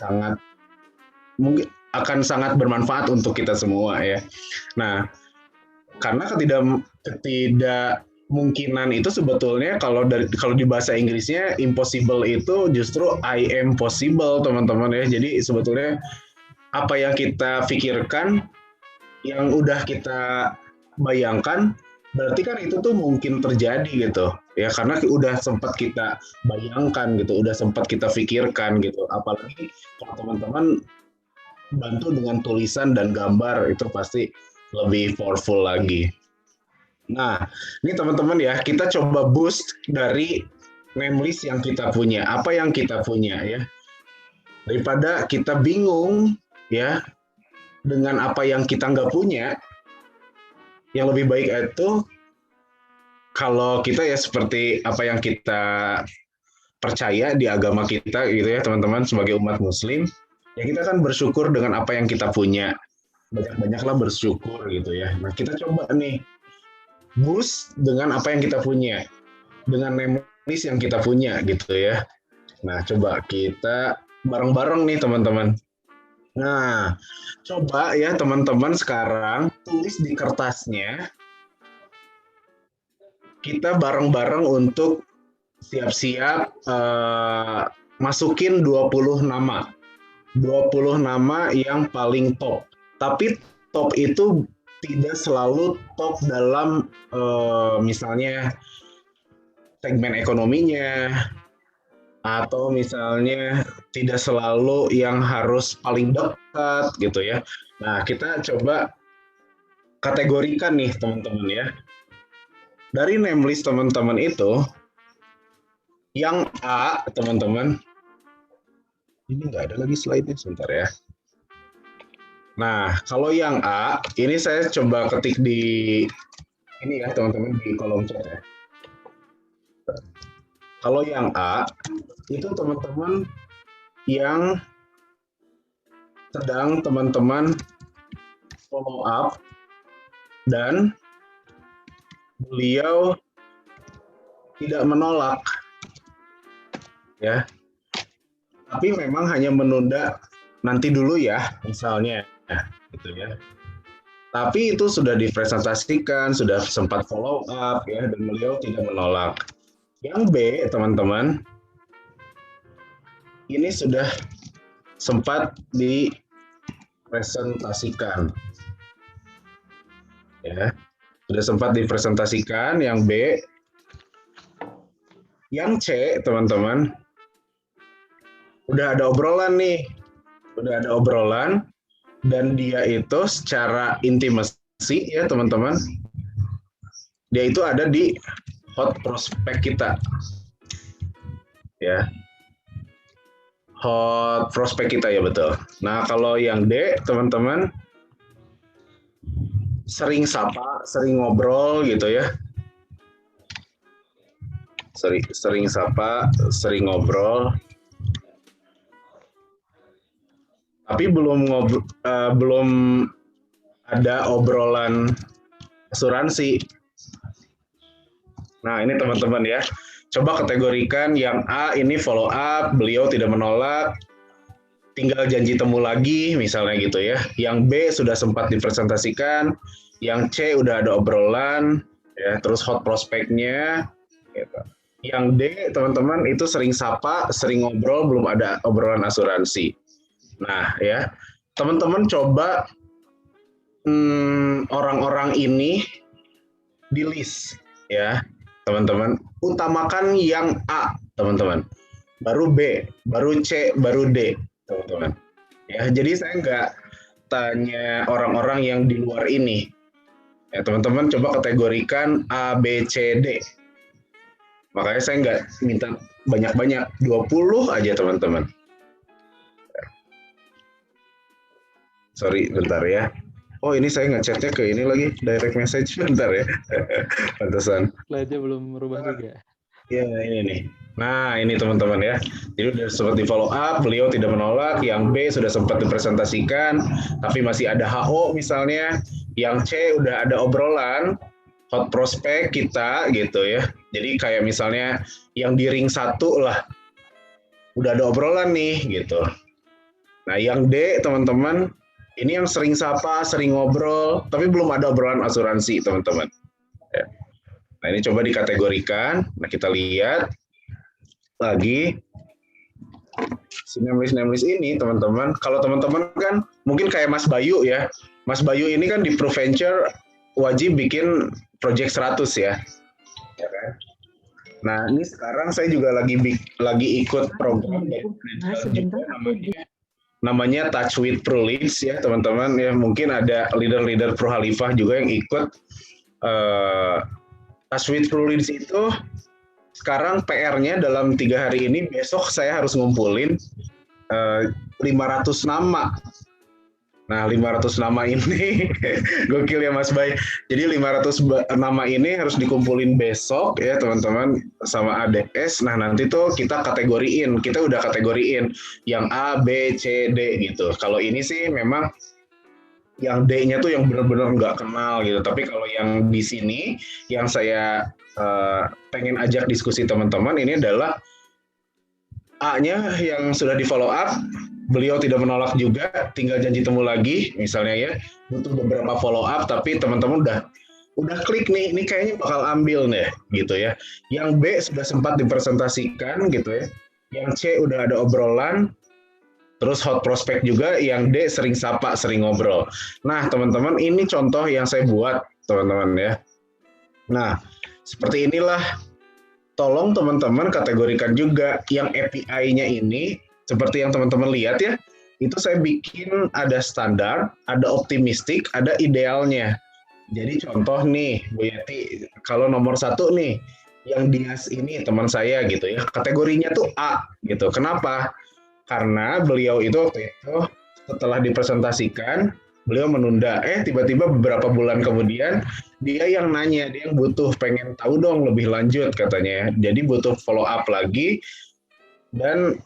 A: Mungkin akan sangat bermanfaat untuk kita semua ya. Nah, karena ketidakmungkinan itu sebetulnya kalau di bahasa Inggrisnya impossible itu justru I am possible teman-teman ya. Jadi sebetulnya apa yang kita pikirkan, yang udah kita bayangkan, berarti kan itu tuh mungkin terjadi gitu ya, karena udah sempat kita bayangkan gitu, udah sempat kita pikirkan gitu. Apalagi kalau teman-teman bantu dengan tulisan dan gambar itu pasti lebih powerful lagi. Nah, ini teman-teman ya, kita coba boost dari name list yang kita punya. Apa yang kita punya ya. Daripada kita bingung ya dengan apa yang kita nggak punya, yang lebih baik itu kalau kita ya seperti apa yang kita percaya di agama kita gitu ya teman-teman, sebagai umat muslim, ya kita kan bersyukur dengan apa yang kita punya. Banyak-banyaklah bersyukur gitu ya. Nah, kita coba nih boost dengan apa yang kita punya, dengan name list yang kita punya gitu ya. Nah, coba kita bareng-bareng nih teman-teman. Nah, coba ya teman-teman sekarang tulis di kertasnya. Kita bareng-bareng untuk siap-siap masukin 20 nama. 20 nama yang paling top. Tapi top itu tidak selalu top dalam misalnya segmen ekonominya, atau misalnya tidak selalu yang harus paling dekat gitu ya. Nah, kita coba kategorikan nih teman-teman ya. Dari name list teman-teman itu, yang A teman-teman, ini nggak ada lagi slide-nya, sebentar ya. Nah, kalau yang A, ini saya coba ketik di ini ya teman-teman, di kolom chat ya. Kalau yang A, itu teman-teman yang sedang teman-teman follow up dan beliau tidak menolak, ya. Tapi memang hanya menunda nanti dulu ya, misalnya, gitu ya. Tapi itu sudah dipresentasikan, sudah sempat follow up ya, dan beliau tidak menolak. Yang B, teman-teman, ini sudah sempat dipresentasikan, ya, sudah sempat dipresentasikan. Yang B, yang C, teman-teman, udah ada obrolan nih, udah ada obrolan, dan dia itu secara intimasi ya teman-teman, dia itu ada di hot prospect kita, ya, hot prospect kita ya, betul. Nah, kalau yang D teman-teman, sering sapa, sering ngobrol gitu ya, sering sapa, sering ngobrol, tapi belum ada obrolan asuransi. Nah, ini teman-teman ya, coba kategorikan. Yang A ini follow up, beliau tidak menolak, tinggal janji temu lagi misalnya gitu ya. Yang B sudah sempat dipresentasikan, yang C udah ada obrolan ya, terus hot prospeknya gitu. Yang D teman-teman itu sering sapa, sering ngobrol, belum ada obrolan asuransi. Nah ya, teman-teman coba orang-orang ini di list ya teman-teman, utamakan yang A teman-teman, baru B, baru C, baru D teman-teman ya. Jadi saya nggak tanya orang-orang yang di luar ini ya, teman-teman coba kategorikan A, B, C, D. Makanya saya nggak minta banyak-banyak, 20 aja teman-teman. Sorry, bentar ya. Oh, ini saya ngechatnya ke ini lagi, direct message, bentar ya. Pantesan.
B: Slide-nya belum merubah juga.
A: Ya, ini nih. Nah, ini teman-teman ya. Jadi sudah sempat di follow up, beliau tidak menolak. Yang B sudah sempat dipresentasikan, tapi masih ada HO misalnya. Yang C udah ada obrolan, hot prospect kita gitu ya. Jadi kayak misalnya yang di ring 1 lah, udah ada obrolan nih gitu. Nah, yang D teman-teman, ini yang sering sapa, sering ngobrol, tapi belum ada obrolan asuransi, teman-teman. Ya. Nah, ini coba dikategorikan. Nah, kita lihat lagi si name-list ini, teman-teman. Kalau teman-teman kan mungkin kayak Mas Bayu ya. Mas Bayu ini kan di ProVenture wajib bikin project 100 ya. Ya kan? Nah, ini sekarang saya juga lagi ikut program namanya Touch with Pro Leads ya teman-teman ya. Mungkin ada leader-leader Pro Khalifah juga yang ikut. Touch with Pro Leads itu sekarang PR-nya dalam 3 hari ini, besok saya harus ngumpulin 500 nama. Nah, 500 nama ini gokil ya Mas Bay. Jadi 500 nama ini harus dikumpulin besok ya teman-teman sama ADS. Nah, nanti tuh kita kategoriin. Kita udah kategoriin yang A, B, C, D gitu. Kalau ini sih memang yang D-nya tuh yang benar-benar nggak kenal gitu. Tapi kalau yang di sini yang saya pengen ajak diskusi teman-teman ini adalah A-nya yang sudah di follow up, beliau tidak menolak juga, tinggal janji temu lagi misalnya ya, butuh beberapa follow up tapi teman-teman udah klik nih, ini kayaknya bakal ambil nih gitu ya. Yang B sudah sempat dipresentasikan gitu ya, yang C udah ada obrolan, terus hot prospect juga, yang D sering sapa, sering ngobrol. Nah teman-teman, ini contoh yang saya buat teman-teman ya. Nah seperti inilah tolong teman-teman kategorikan juga yang API-nya ini, seperti yang teman-teman lihat ya, itu saya bikin ada standar, ada optimistik, ada idealnya. Jadi contoh nih, Bu Yati, kalau nomor 1 nih, yang Dias ini teman saya gitu ya, kategorinya tuh A gitu. Kenapa? Karena beliau itu waktu itu setelah dipresentasikan, beliau menunda. Tiba-tiba beberapa bulan kemudian dia yang nanya, dia yang butuh, pengen tahu dong lebih lanjut katanya. Jadi butuh follow up lagi, dan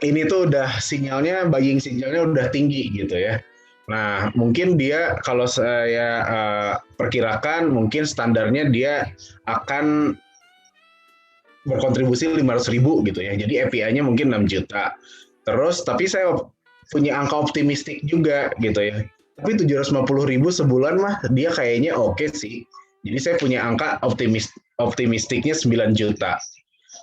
A: ini tuh udah sinyalnya, buying sinyalnya udah tinggi gitu ya. Nah, mungkin dia kalau saya perkirakan mungkin standarnya dia akan berkontribusi 500.000 gitu ya. Jadi API-nya mungkin 6 juta. Terus tapi saya punya angka optimistik juga gitu ya. Tapi 750.000 sebulan mah dia kayaknya oke sih. Jadi saya punya angka optimistiknya 9 juta.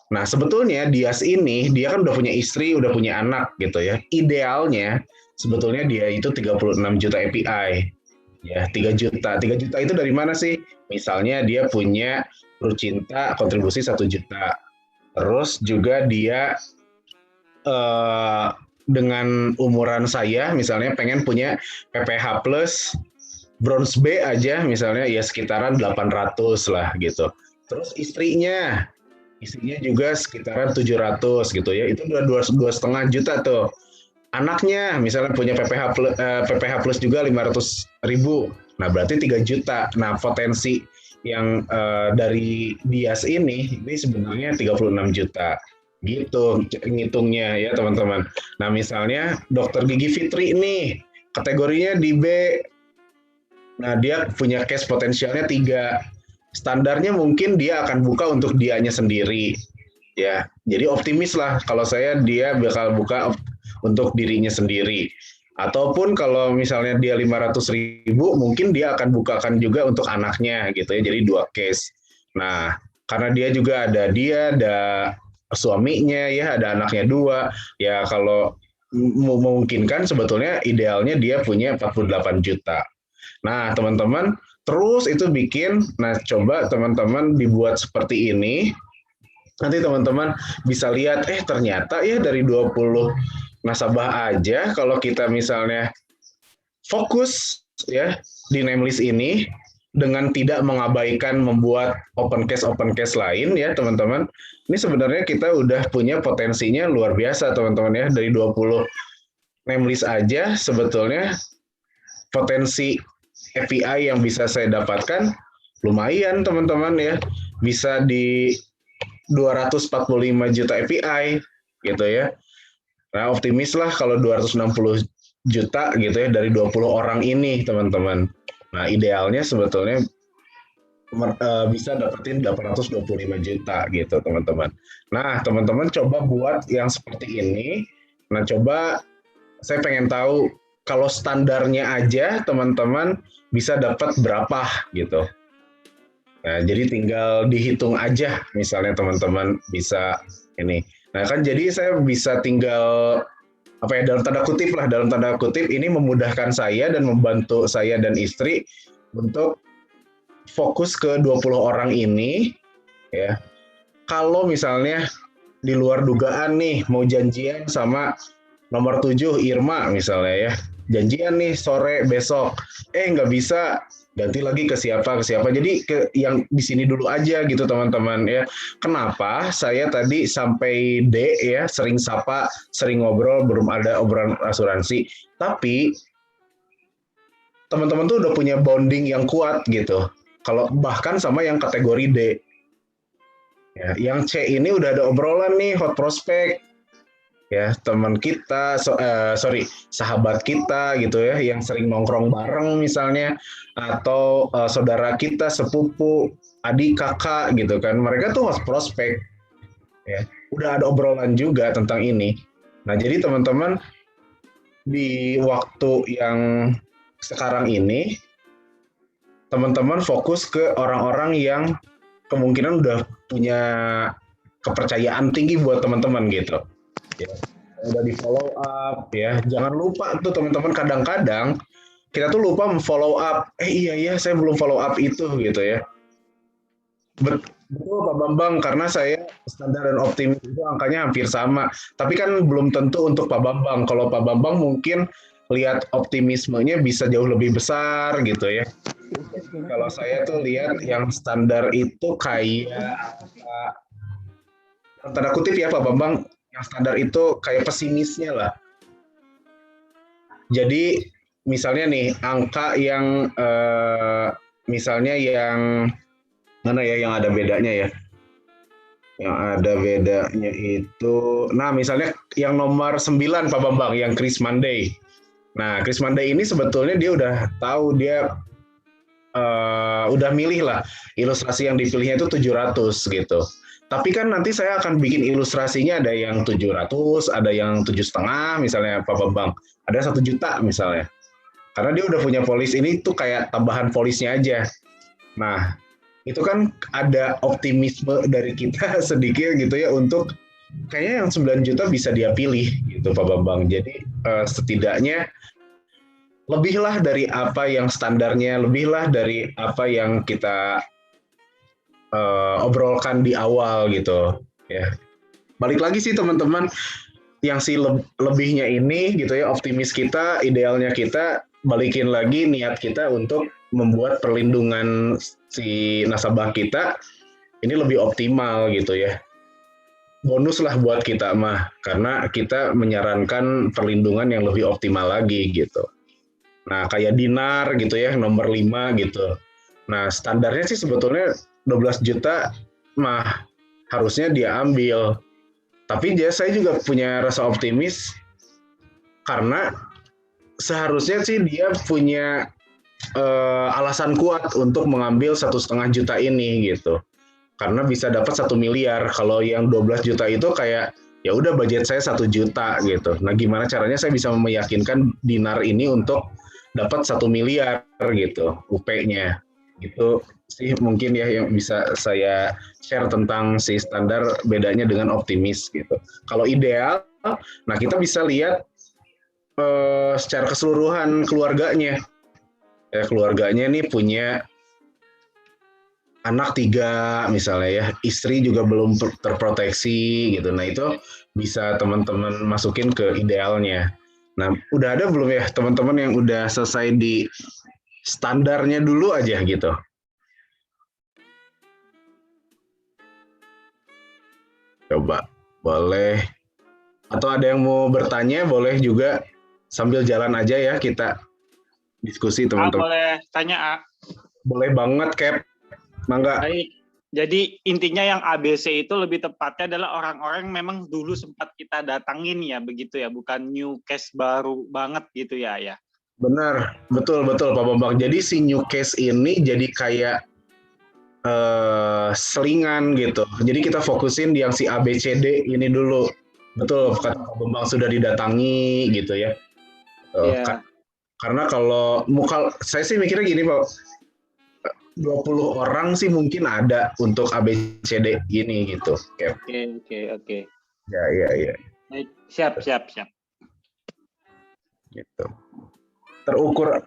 A: Nah, sebetulnya Dias ini dia kan udah punya istri, udah punya anak gitu ya. Idealnya sebetulnya dia itu 36 juta API. Ya, 3 juta. 3 juta itu dari mana sih? Misalnya dia punya Kru Cinta kontribusi 1 juta. Terus juga dia dengan umuran saya misalnya pengen punya PPH plus bronze B aja misalnya ya sekitaran 800 lah gitu. Terus istrinya juga sekitaran 700 gitu ya. Itu udah 2,5 juta tuh. Anaknya misalnya punya PPH plus juga 500.000. Nah, berarti 3 juta. Nah, potensi yang dari Dias ini sebenarnya 36 juta. Gitu ngitungnya ya teman-teman. Nah, misalnya Dokter Gigi Fitri nih kategorinya di B. Nah, dia punya cash potensialnya 3. Standarnya mungkin dia akan buka untuk dianya sendiri. Ya, jadi optimis lah kalau saya dia bakal buka untuk dirinya sendiri. Ataupun kalau misalnya dia 500.000 mungkin dia akan bukakan juga untuk anaknya gitu ya. Jadi 2 case. Nah, karena dia juga ada suaminya ya, ada anaknya 2, ya kalau memungkinkan sebetulnya idealnya dia punya 48 juta. Nah, teman-teman terus itu bikin, nah coba teman-teman dibuat seperti ini, nanti teman-teman bisa lihat, ternyata ya dari 20 nasabah aja, kalau kita misalnya fokus ya di namelist ini, dengan tidak mengabaikan membuat open case lain ya teman-teman. Ini sebenarnya kita udah punya potensinya luar biasa teman-teman ya. Dari 20 namelist aja sebetulnya potensi API yang bisa saya dapatkan lumayan teman-teman ya. Bisa di 245 juta API gitu ya. Nah, optimis lah kalau 260 juta gitu ya dari 20 orang ini teman-teman. Nah, idealnya sebetulnya bisa dapetin 825 juta gitu, teman-teman. Nah, teman-teman coba buat yang seperti ini. Nah, coba saya pengen tahu kalau standarnya aja teman-teman bisa dapat berapa gitu. Nah, jadi tinggal dihitung aja misalnya teman-teman bisa ini. Nah, kan jadi saya bisa tinggal dalam tanda kutip ini memudahkan saya dan membantu saya dan istri untuk fokus ke 20 orang ini ya. Kalau misalnya di luar dugaan nih mau janjian sama nomor 7 Irma misalnya ya. Janjian nih sore besok. Nggak bisa, ganti lagi ke siapa. Jadi yang di sini dulu aja gitu teman-teman ya. Kenapa saya tadi sampai D ya, sering sapa, sering ngobrol, belum ada obrolan asuransi. Tapi teman-teman tuh udah punya bonding yang kuat gitu. Kalau bahkan sama yang kategori D. Ya, yang C ini udah ada obrolan nih, hot prospect. Ya, teman kita, sahabat kita gitu ya, yang sering nongkrong bareng misalnya, atau saudara kita, sepupu, adik, kakak gitu kan, mereka tuh hot prospect, ya, udah ada obrolan juga tentang ini. Nah, jadi teman-teman di waktu yang sekarang ini, teman-teman fokus ke orang-orang yang kemungkinan udah punya kepercayaan tinggi buat teman-teman gitu. Ya, udah di follow up ya, jangan lupa tuh teman-teman, kadang-kadang kita tuh lupa follow up, iya saya belum follow up itu gitu ya. Betul Pak Bambang, karena saya standar dan optimis itu angkanya hampir sama. Tapi kan belum tentu untuk Pak Bambang. Kalau Pak Bambang mungkin lihat optimismenya bisa jauh lebih besar gitu ya. Kalau saya tuh lihat yang standar itu kayak tanda kutip ya Pak Bambang, yang standar itu kayak pesimisnya lah. Jadi misalnya nih angka yang misalnya yang mana ya yang ada bedanya ya? Yang ada bedanya itu, nah misalnya yang nomor 9 Pak Bambang, yang Chris Monday. Nah Chris Monday ini sebetulnya dia udah tahu, dia udah milih lah ilustrasi yang dipilihnya itu 700 gitu. Tapi kan nanti saya akan bikin ilustrasinya ada yang 700, ada yang 7,5 misalnya Pak Bambang, ada 1 juta misalnya. Karena dia udah punya polis, ini tuh kayak tambahan polisnya aja. Nah, itu kan ada optimisme dari kita sedikit gitu ya untuk kayaknya yang 9 juta bisa dia pilih gitu Pak Bambang. Jadi setidaknya lebihlah dari apa yang standarnya, lebihlah dari apa yang kita obrolkan di awal gitu ya. Balik lagi sih teman-teman, yang si lebihnya ini gitu ya, optimis kita, idealnya kita, balikin lagi niat kita untuk membuat perlindungan si nasabah kita ini lebih optimal gitu ya. Bonus lah buat kita mah, karena kita menyarankan perlindungan yang lebih optimal lagi gitu. Nah kayak Dinar gitu ya, nomor 5 gitu. Nah standarnya sih sebetulnya 12 juta mah harusnya dia ambil. Tapi saya juga punya rasa optimis karena seharusnya sih dia punya alasan kuat untuk mengambil 1,5 juta ini gitu. Karena bisa dapat 1 miliar. Kalau yang 12 juta itu kayak ya udah budget saya 1 juta gitu. Nah, gimana caranya saya bisa meyakinkan Dinar ini untuk dapat 1 miliar gitu UP-nya. Gitu sih mungkin ya yang bisa saya share tentang si standar bedanya dengan optimis gitu. Kalau ideal, nah kita bisa lihat secara keseluruhan keluarganya. Ya, keluarganya nih punya anak 3 misalnya ya, istri juga belum terproteksi gitu. Nah itu bisa teman-teman masukin ke idealnya. Nah udah ada belum ya teman-teman yang udah selesai di standarnya dulu aja gitu? Coba, boleh. Atau ada yang mau bertanya, boleh juga sambil jalan aja ya kita diskusi teman-teman.
I: Boleh tanya, A?
A: Boleh banget, Cap. Mangga.
I: Baik. Jadi intinya yang ABC itu lebih tepatnya adalah orang-orang memang dulu sempat kita datangin ya, begitu ya, bukan new case baru banget gitu ya.
A: Benar, betul Pak Bambang. Jadi si new case ini jadi kayak selingan gitu. Jadi kita fokusin yang si ABCD ini dulu. Betul, kata Pak Bambang sudah didatangi gitu ya. Karena kalau saya sih mikirnya gini Pak, 20 orang sih mungkin ada untuk ABCD ini gitu.
I: Oke.
A: Ya.
I: Baik, siap.
A: Gitu. Terukur,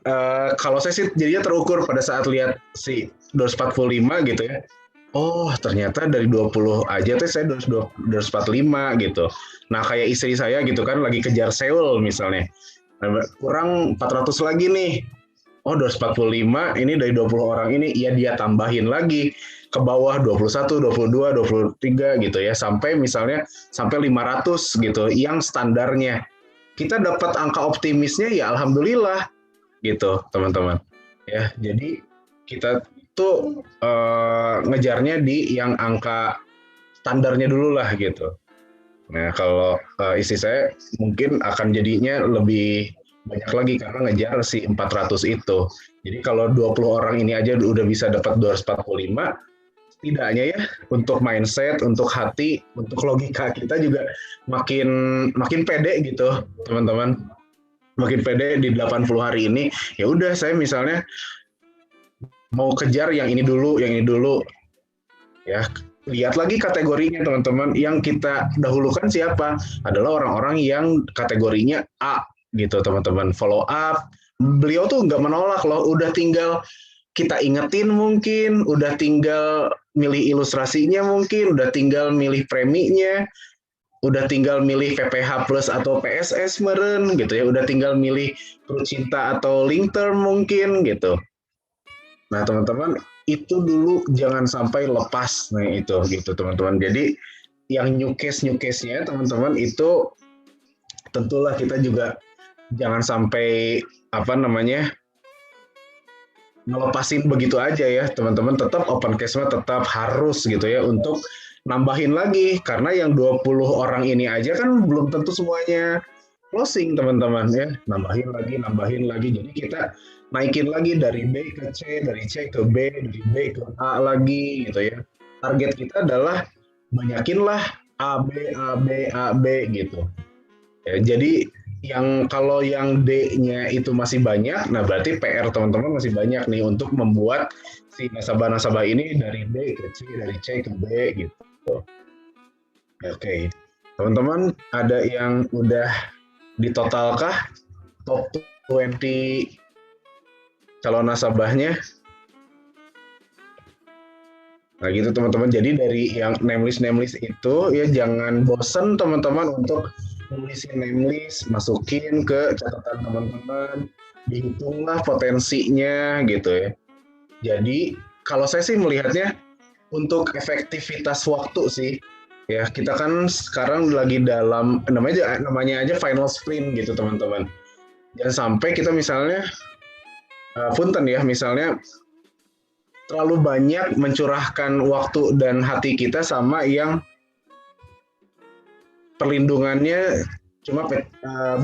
A: kalau saya sih jadinya terukur pada saat lihat si 245 gitu ya. Oh ternyata dari 20 aja tuh saya 245 gitu. Nah kayak istri saya gitu kan lagi kejar Seoul misalnya. Nah, kurang 400 lagi nih. Oh 245 ini dari 20 orang ini, ya dia tambahin lagi ke bawah 21, 22, 23 gitu ya. Sampai misalnya sampai 500 gitu yang standarnya. Kita dapat angka optimisnya ya alhamdulillah gitu teman-teman ya. Jadi kita tuh ngejarnya di yang angka standarnya dulu lah gitu. Nah kalau istri saya mungkin akan jadinya lebih banyak lagi karena ngejar si 400 itu. Jadi kalau 20 orang ini aja udah bisa dapat 245, setidaknya ya untuk mindset, untuk hati, untuk logika kita juga makin pede gitu, teman-teman. Makin pede di 80 hari ini. Ya udah saya misalnya mau kejar yang ini dulu. Ya, lihat lagi kategorinya teman-teman. Yang kita dahulukan siapa? Adalah orang-orang yang kategorinya A gitu, teman-teman. Follow up. Beliau tuh nggak menolak loh, udah tinggal kita ingetin mungkin, udah tinggal milih ilustrasinya mungkin, udah tinggal milih preminya, udah tinggal milih PPH plus atau PSS meren gitu ya, udah tinggal milih Kru Cinta atau link term mungkin gitu. Nah teman-teman itu dulu jangan sampai lepas itu gitu teman-teman. Jadi yang new case-nya teman-teman itu tentulah kita juga jangan sampai ngelepasin begitu aja ya teman-teman. Tetap open case-nya tetap harus gitu ya untuk nambahin lagi, karena yang 20 orang ini aja kan belum tentu semuanya closing teman-teman ya, nambahin lagi, jadi kita naikin lagi dari B ke C, dari C ke B, dari B ke A lagi gitu ya. Target kita adalah banyakinlah A B gitu ya. Jadi kalau yang D-nya itu masih banyak, nah berarti PR teman-teman masih banyak nih untuk membuat si nasabah-nasabah ini dari B ke C, dari C ke B gitu. Oke. Teman-teman ada yang udah ditotalkah top 20 calon nasabahnya? Nah gitu teman-teman. Jadi dari yang namelist itu ya jangan bosen teman-teman untuk nulisin namelist, masukin ke catatan teman-teman, dihitunglah potensinya gitu ya. Jadi kalau saya sih melihatnya untuk efektivitas waktu sih. Ya, kita kan sekarang lagi dalam namanya aja final sprint gitu teman-teman. Jangan sampai kita misalnya punten ya, misalnya terlalu banyak mencurahkan waktu dan hati kita sama yang perlindungannya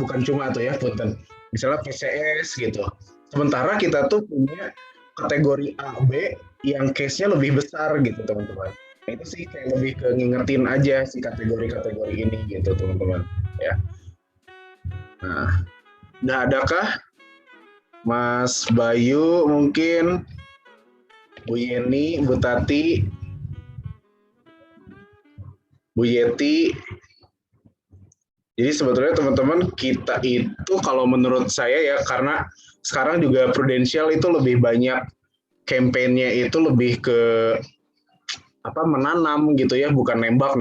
A: bukan cuma tuh ya punten. Misalnya PCS gitu. Sementara kita tuh punya kategori A, B yang case-nya lebih besar gitu teman-teman. Nah, itu sih kayak lebih ke ngingetin aja si kategori-kategori ini gitu teman-teman ya. Nah, udah adakah Mas Bayu mungkin, Bu Yeni, Bu Tati, Bu Yeti? Jadi sebetulnya teman-teman kita itu kalau menurut saya ya, karena sekarang juga Prudential itu lebih banyak kampanye itu lebih ke menanam gitu ya, bukan nembak,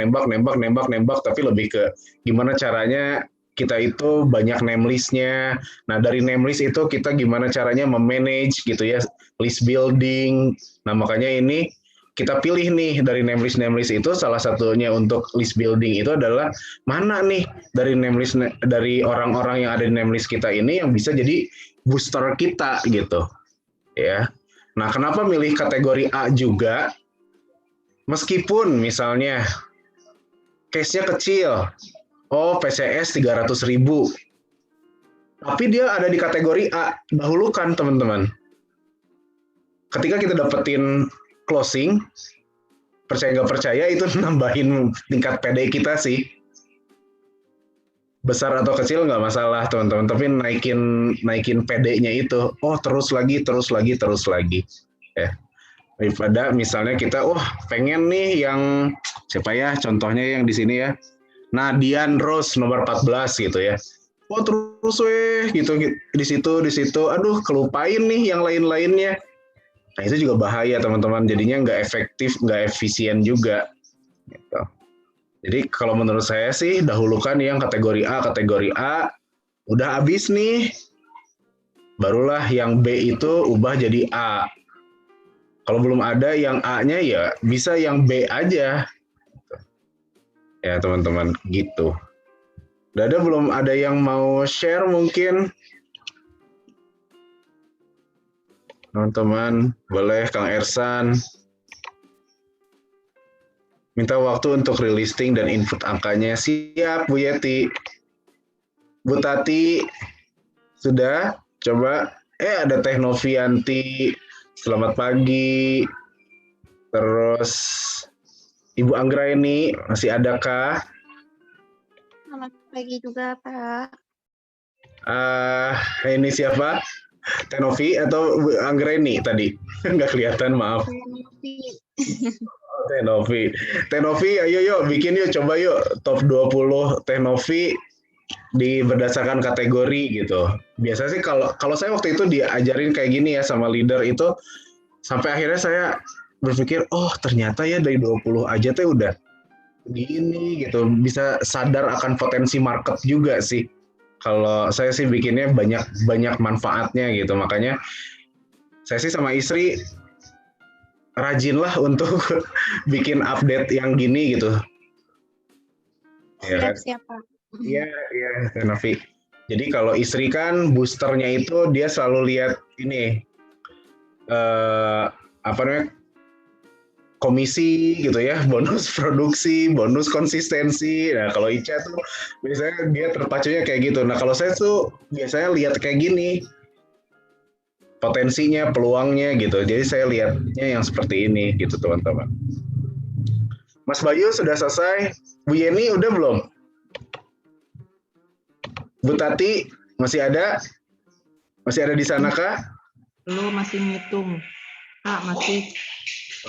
A: tapi lebih ke gimana caranya kita itu banyak name list-nya. Nah dari name list itu kita gimana caranya memanage gitu ya, list building. Nah makanya ini kita pilih nih dari name list itu, salah satunya untuk list building itu adalah mana nih dari name list dari orang-orang yang ada di name list kita ini yang bisa jadi booster kita gitu ya. Nah kenapa milih kategori A juga? Meskipun misalnya case-nya kecil, PCS 300.000, tapi dia ada di kategori A, dahulukan teman-teman. Ketika kita dapetin closing, percaya nggak percaya itu nambahin tingkat PD kita sih. Besar atau kecil nggak masalah teman-teman, tapi naikin PD-nya itu, terus lagi ya. Daripada misalnya kita pengen nih yang siapa ya, contohnya yang di sini ya, Nadian Rose nomor 14 gitu ya. Terus gitu di situ aduh kelupain nih yang lain-lainnya. Nah itu juga bahaya teman-teman, jadinya nggak efektif, nggak efisien juga gitu. Jadi kalau menurut saya sih dahulukan yang kategori A udah habis nih, barulah yang B itu ubah jadi A. Kalau belum ada yang A-nya ya bisa yang B aja. Ya teman-teman gitu. Belum ada yang mau share mungkin? Teman-teman, boleh Kang Ersan. Minta waktu untuk relisting dan input angkanya. Siap Bu Yeti. Bu Tati, sudah? Coba. Ada Teh Novianti. Selamat pagi. Terus Ibu Anggraini, masih adakah?
H: Selamat pagi juga, Pak.
A: Ini siapa? Tenovi atau Bu Anggraini tadi? Nggak kelihatan, maaf. Tenovi, ayo yuk, bikin yuk, coba yuk. Top 20 Tenovi berdasarkan kategori gitu. Biasanya sih kalau saya waktu itu diajarin kayak gini ya sama leader itu, sampai akhirnya saya berpikir, oh ternyata ya dari 20 aja teh udah gini gitu. Bisa sadar akan potensi market juga sih. Kalau saya sih bikinnya banyak manfaatnya gitu. Makanya saya sih sama istri rajinlah untuk bikin update yang gini gitu. Ya kan?
H: Siap, Pak.
A: Iya, Nafi. Jadi kalau istri kan boosternya itu dia selalu lihat ini apa namanya, komisi gitu ya, bonus produksi, bonus konsistensi. Nah kalau Ica tuh biasanya dia terpacunya kayak gitu. Nah kalau saya tuh biasanya lihat kayak gini, potensinya, peluangnya gitu. Jadi saya lihatnya yang seperti ini gitu teman-teman. Mas Bayu sudah selesai, Bu Yeni udah belum? Bu Tati masih ada? Masih ada di sana kah?
C: Lu masih ngitung. Kak, masih.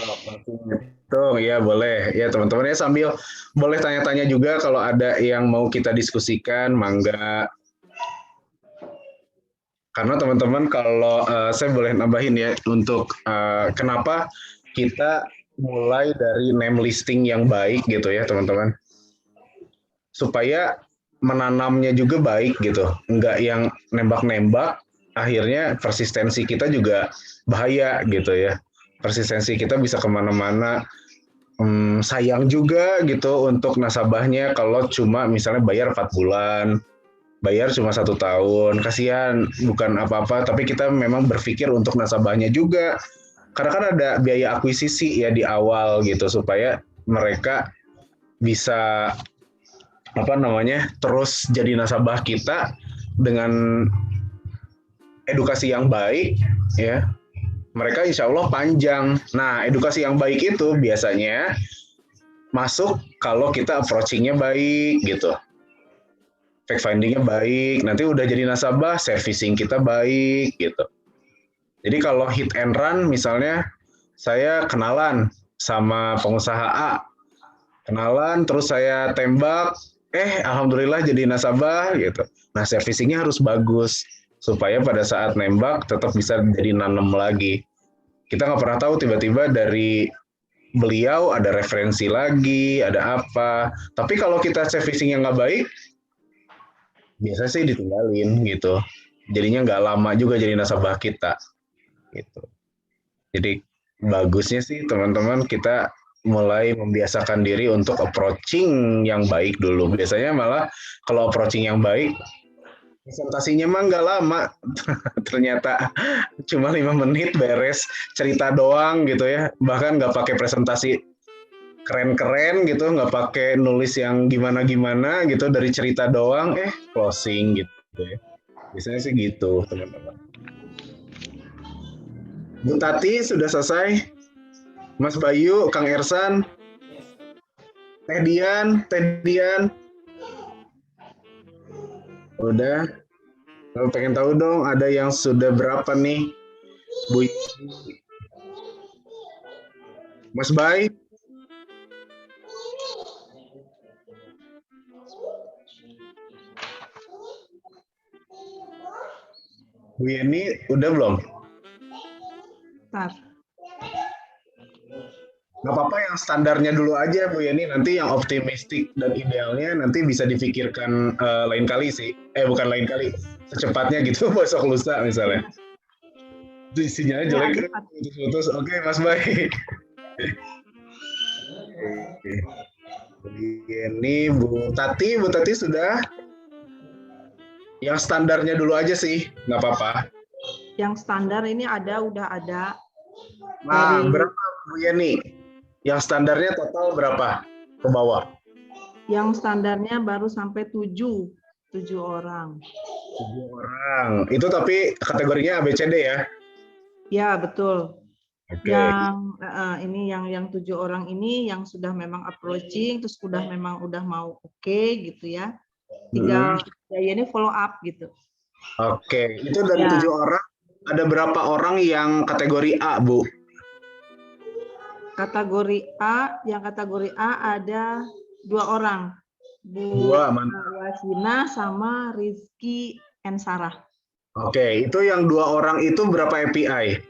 A: Oh, masih ngitung, ya boleh. Ya teman-teman ya sambil boleh tanya-tanya juga kalau ada yang mau kita diskusikan, mangga. Karena teman-teman kalau saya boleh nambahin ya untuk kenapa kita mulai dari name listing yang baik gitu ya teman-teman. Supaya menanamnya juga baik gitu, enggak yang nembak-nembak, akhirnya persistensi kita juga bahaya gitu ya. Persistensi kita bisa kemana-mana, sayang juga gitu untuk nasabahnya kalau cuma misalnya bayar 4 bulan, bayar cuma 1 tahun, kasihan, bukan apa-apa, tapi kita memang berpikir untuk nasabahnya juga. Karena kan ada biaya akuisisi ya di awal gitu, supaya mereka bisa terus jadi nasabah kita dengan edukasi yang baik ya, mereka insya Allah panjang. Nah edukasi yang baik itu biasanya masuk kalau kita approaching-nya baik gitu, fact finding-nya baik, nanti udah jadi nasabah, servicing kita baik gitu. Jadi kalau hit and run misalnya saya kenalan sama pengusaha A, kenalan terus saya tembak, alhamdulillah jadi nasabah gitu. Nah, servicingnya harus bagus supaya pada saat nembak tetap bisa jadi nanam lagi. Kita nggak pernah tahu tiba-tiba dari beliau ada referensi lagi, ada apa. Tapi kalau kita servicingnya nggak baik, biasanya sih ditinggalin gitu. Jadinya nggak lama juga jadi nasabah kita. Gitu. Jadi bagusnya sih teman-teman kita mulai membiasakan diri untuk approaching yang baik dulu. Biasanya malah kalau approaching yang baik, presentasinya mah nggak lama. Ternyata cuma 5 menit beres, cerita doang gitu ya. Bahkan nggak pakai presentasi keren-keren gitu, nggak pakai nulis yang gimana-gimana gitu, dari cerita doang, closing gitu ya. Biasanya sih gitu teman-teman. Bu Tati sudah selesai? Mas Bayu, Kang Ersan, Teh Dian, udah. Kalau pengen tahu dong, ada yang sudah berapa nih, Bu? Mas Bay? Bu Yeni, udah belum?
C: Bentar.
A: Nggak apa-apa yang standarnya dulu aja Bu Yeni, nanti yang optimistik dan idealnya nanti bisa difikirkan lain kali sih. Bukan lain kali, secepatnya gitu, besok lusa misalnya. Itu sinyalnya jelek, putus-putus. Oke, Mas Bay. Oke. Ini Bu Tati sudah? Yang standarnya dulu aja sih, nggak apa-apa.
C: Yang standar ini udah ada.
A: Nah, berapa Bu Yeni? Yang standarnya total berapa ke bawah?
C: Yang standarnya baru sampai 7 orang.
A: 7 orang. Itu tapi kategorinya ABCD ya?
C: Ya, betul.
A: Oke.
C: Yang yang 7 orang ini yang sudah memang approaching, terus memang udah mau oke gitu ya. Tinggal ini follow up gitu.
A: Oke, itu dari 7 orang, ada berapa orang yang kategori A, Bu?
C: Kategori A ada 2 orang. Bu Wasina sama Rizky and Sarah.
A: Oke, itu yang 2 orang itu berapa API?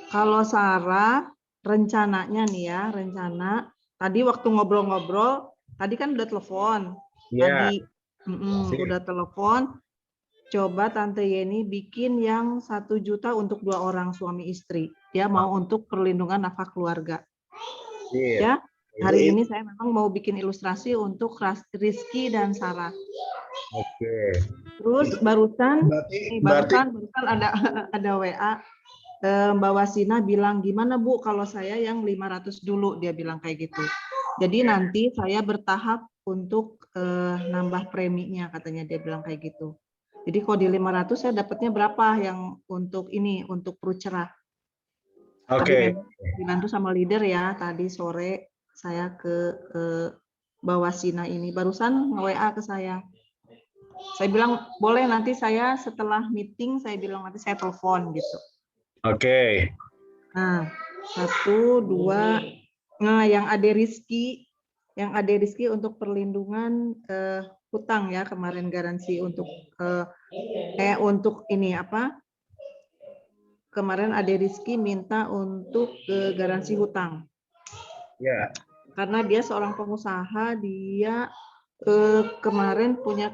C: Kalau Sarah rencananya nih ya, rencana tadi waktu ngobrol-ngobrol, tadi kan udah telepon.
A: Iya.
C: Tadi udah telepon. Coba Tante Yeni bikin yang 1 juta untuk 2 orang suami istri. Dia mau untuk perlindungan nafkah keluarga.
A: Iya.
C: Ya, hari ini saya memang mau bikin ilustrasi untuk Rizky dan Sarah.
A: Oke.
C: Terus barusan
A: Berarti
C: ada WA. Mbak Wasina bilang, gimana Bu kalau saya yang 500 dulu, dia bilang kayak gitu. Jadi nanti saya bertahap untuk nambah preminya, katanya dia bilang kayak gitu. Jadi kalau di 500 saya dapatnya berapa yang untuk ini, untuk perut cerah.
A: Oke.
C: Dibantu sama leader ya, tadi sore saya ke Mbak Wasina ini, barusan nge-WA ke saya. Saya bilang, boleh nanti saya setelah meeting, saya bilang nanti saya telepon gitu.
A: Oke.
C: Nah, 1, 2, nah yang Ade Rizky untuk perlindungan hutang ya, kemarin garansi untuk untuk ini apa? Kemarin Ade Rizky minta untuk garansi hutang.
A: Ya.
C: Karena dia seorang pengusaha, dia kemarin punya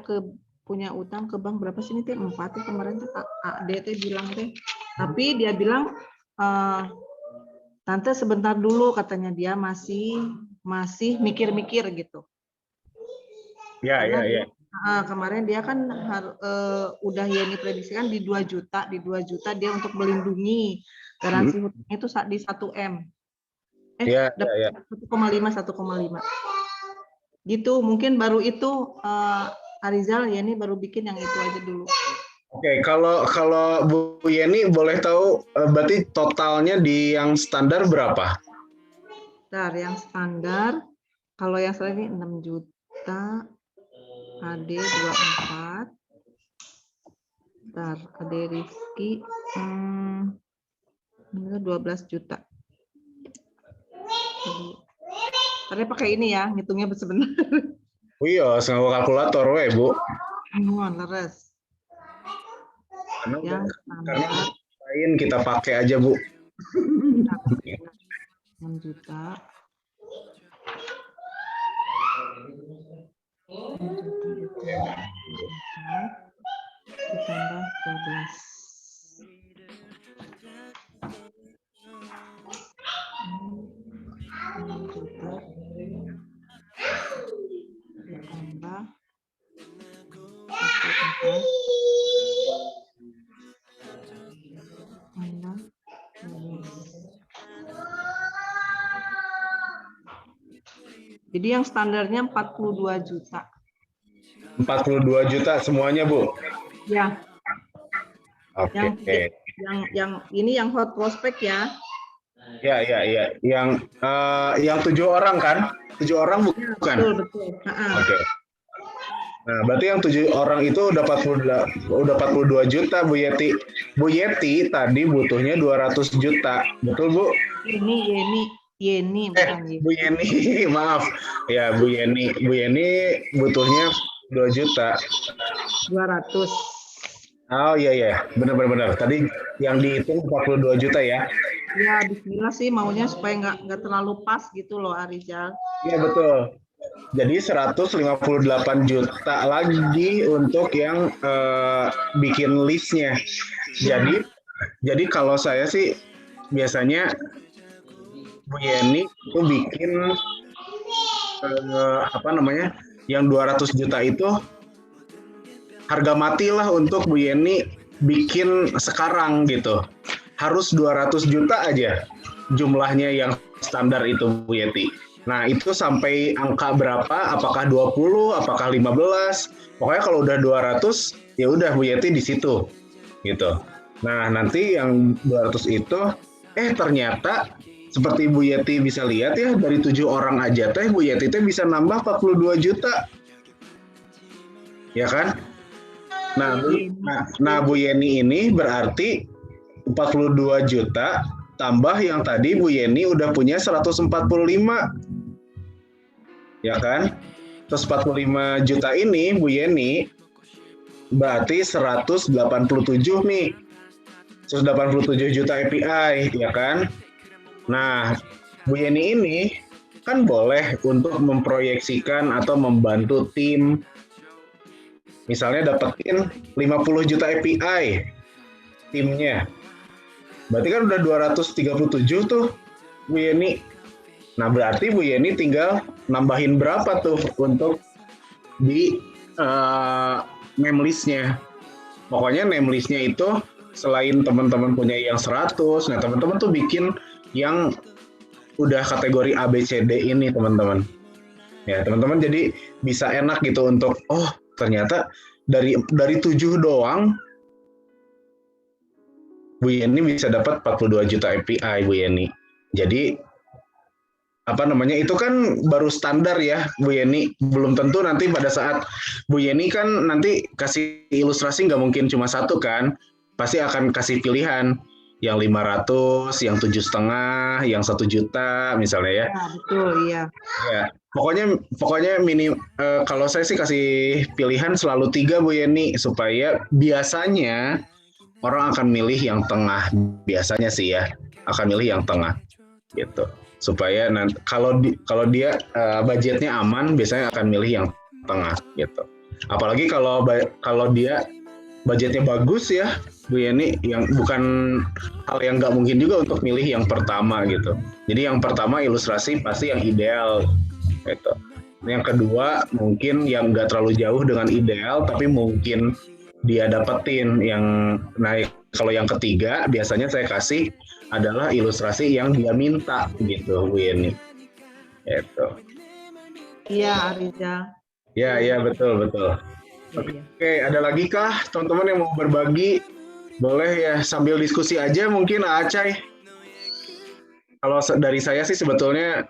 C: utang ke bank berapa sih ini teh? 4 ya kemarin tuh Ade teh bilang teh. Tapi dia bilang, Tante sebentar dulu, katanya dia masih mikir-mikir gitu.
A: Ya.
C: Kemarin dia kan udah Yeni prediksikan di 2 juta dia untuk melindungi garansi hutangnya itu di 1M.
A: Ya.
C: 1,5. Gitu, mungkin baru itu Arizal Yeni baru bikin yang itu aja dulu.
A: Oke, kalau Bu Yeni boleh tahu berarti totalnya di yang standar berapa?
C: Bentar, yang standar kalau yang standar ini 6 juta, AD 24. Bentar, AD Rizky 12 juta. Tadi pakai ini ya, ngitungnya sebentar.
A: Oh iya, sengawa kalkulator we, Bu.
C: Leres.
A: Karena lain kita pakai aja, Bu.
C: 6 juta. 6 juta ditambah 12. 6 juta ditambah 14. Jadi yang standarnya 42 juta.
A: 42 juta semuanya, Bu?
C: Ya.
A: Oke.
C: Yang ini yang hot prospect ya.
A: Ya. Yang 7 orang kan? 7 orang bukan?
C: Betul.
A: Oke. Nah, berarti yang 7 orang itu udah 42 juta, Bu Yeti. Bu Yeti tadi butuhnya 200 juta. Betul, Bu? Yeni bukan Yeni. Bu Yeni, maaf. Ya, Bu Yeni. Bu Yeni butuhnya 2 juta.
C: 200.
A: Oh iya. Benar. Tadi yang dihitung 42 juta ya.
C: Ya, bismillah sih maunya supaya nggak terlalu pas gitu loh, Arizal.
A: Iya, betul. Jadi 158 juta lagi untuk yang bikin listnya. Jadi kalau saya sih biasanya Bu Yeni itu bikin yang 200 juta itu harga mati lah untuk Bu Yeni bikin sekarang gitu. Harus 200 juta aja jumlahnya yang standar itu, Bu Yeti. Nah, itu sampai angka berapa? Apakah 20, apakah 15? Pokoknya kalau udah 200, ya udah Bu Yeti di situ. Gitu. Nah, nanti yang 200 itu ternyata seperti Bu Yeti bisa lihat ya, dari 7 orang aja teh Bu Yeti teh bisa nambah 42 juta. Ya kan? Nah, Bu Yeni ini berarti 42 juta tambah yang tadi Bu Yeni udah punya 145. Ya kan? 145 juta ini Bu Yeni berarti 187 nih. 187 juta API, ya kan? Nah, Bu Yeni ini kan boleh untuk memproyeksikan atau membantu tim, misalnya dapetin 50 juta API timnya. Berarti kan udah 237 tuh Bu Yeni. Nah, berarti Bu Yeni tinggal nambahin berapa tuh untuk di name list-nya. Pokoknya name list-nya itu selain teman-teman punya yang 100, nah teman-teman tuh bikin yang udah kategori A, B, C, D ini teman-teman. Ya, teman-teman jadi bisa enak gitu untuk, oh ternyata dari 7 doang, Bu Yeni bisa dapat 42 juta API Bu Yeni. Jadi apa namanya, itu kan baru standar ya Bu Yeni, belum tentu nanti pada saat Bu Yeni kan nanti kasih ilustrasi nggak mungkin cuma satu kan, pasti akan kasih pilihan yang 500, yang 7,5, yang 1 juta misalnya ya.
C: Ya, betul, iya.
A: Ya, pokoknya kalau saya sih kasih pilihan selalu 3 Bu Yeni, supaya biasanya orang akan milih yang tengah, biasanya sih ya akan milih yang tengah gitu. Supaya nanti kalau dia budgetnya aman, biasanya akan milih yang tengah gitu. Apalagi kalau dia budgetnya bagus ya Bu Yeni, yang bukan hal yang nggak mungkin juga untuk milih yang pertama gitu. Jadi yang pertama ilustrasi pasti yang ideal gitu. Yang kedua mungkin yang nggak terlalu jauh dengan ideal, tapi mungkin dia dapetin yang naik. Kalau yang ketiga biasanya saya kasih adalah ilustrasi yang dia minta gitu Bu Yeni. Gitu.
C: Iya, Ariza.
A: Ya betul. Oke, ada lagi kah teman-teman yang mau berbagi? Boleh ya, sambil diskusi aja mungkin Acai. Kalau dari saya sih sebetulnya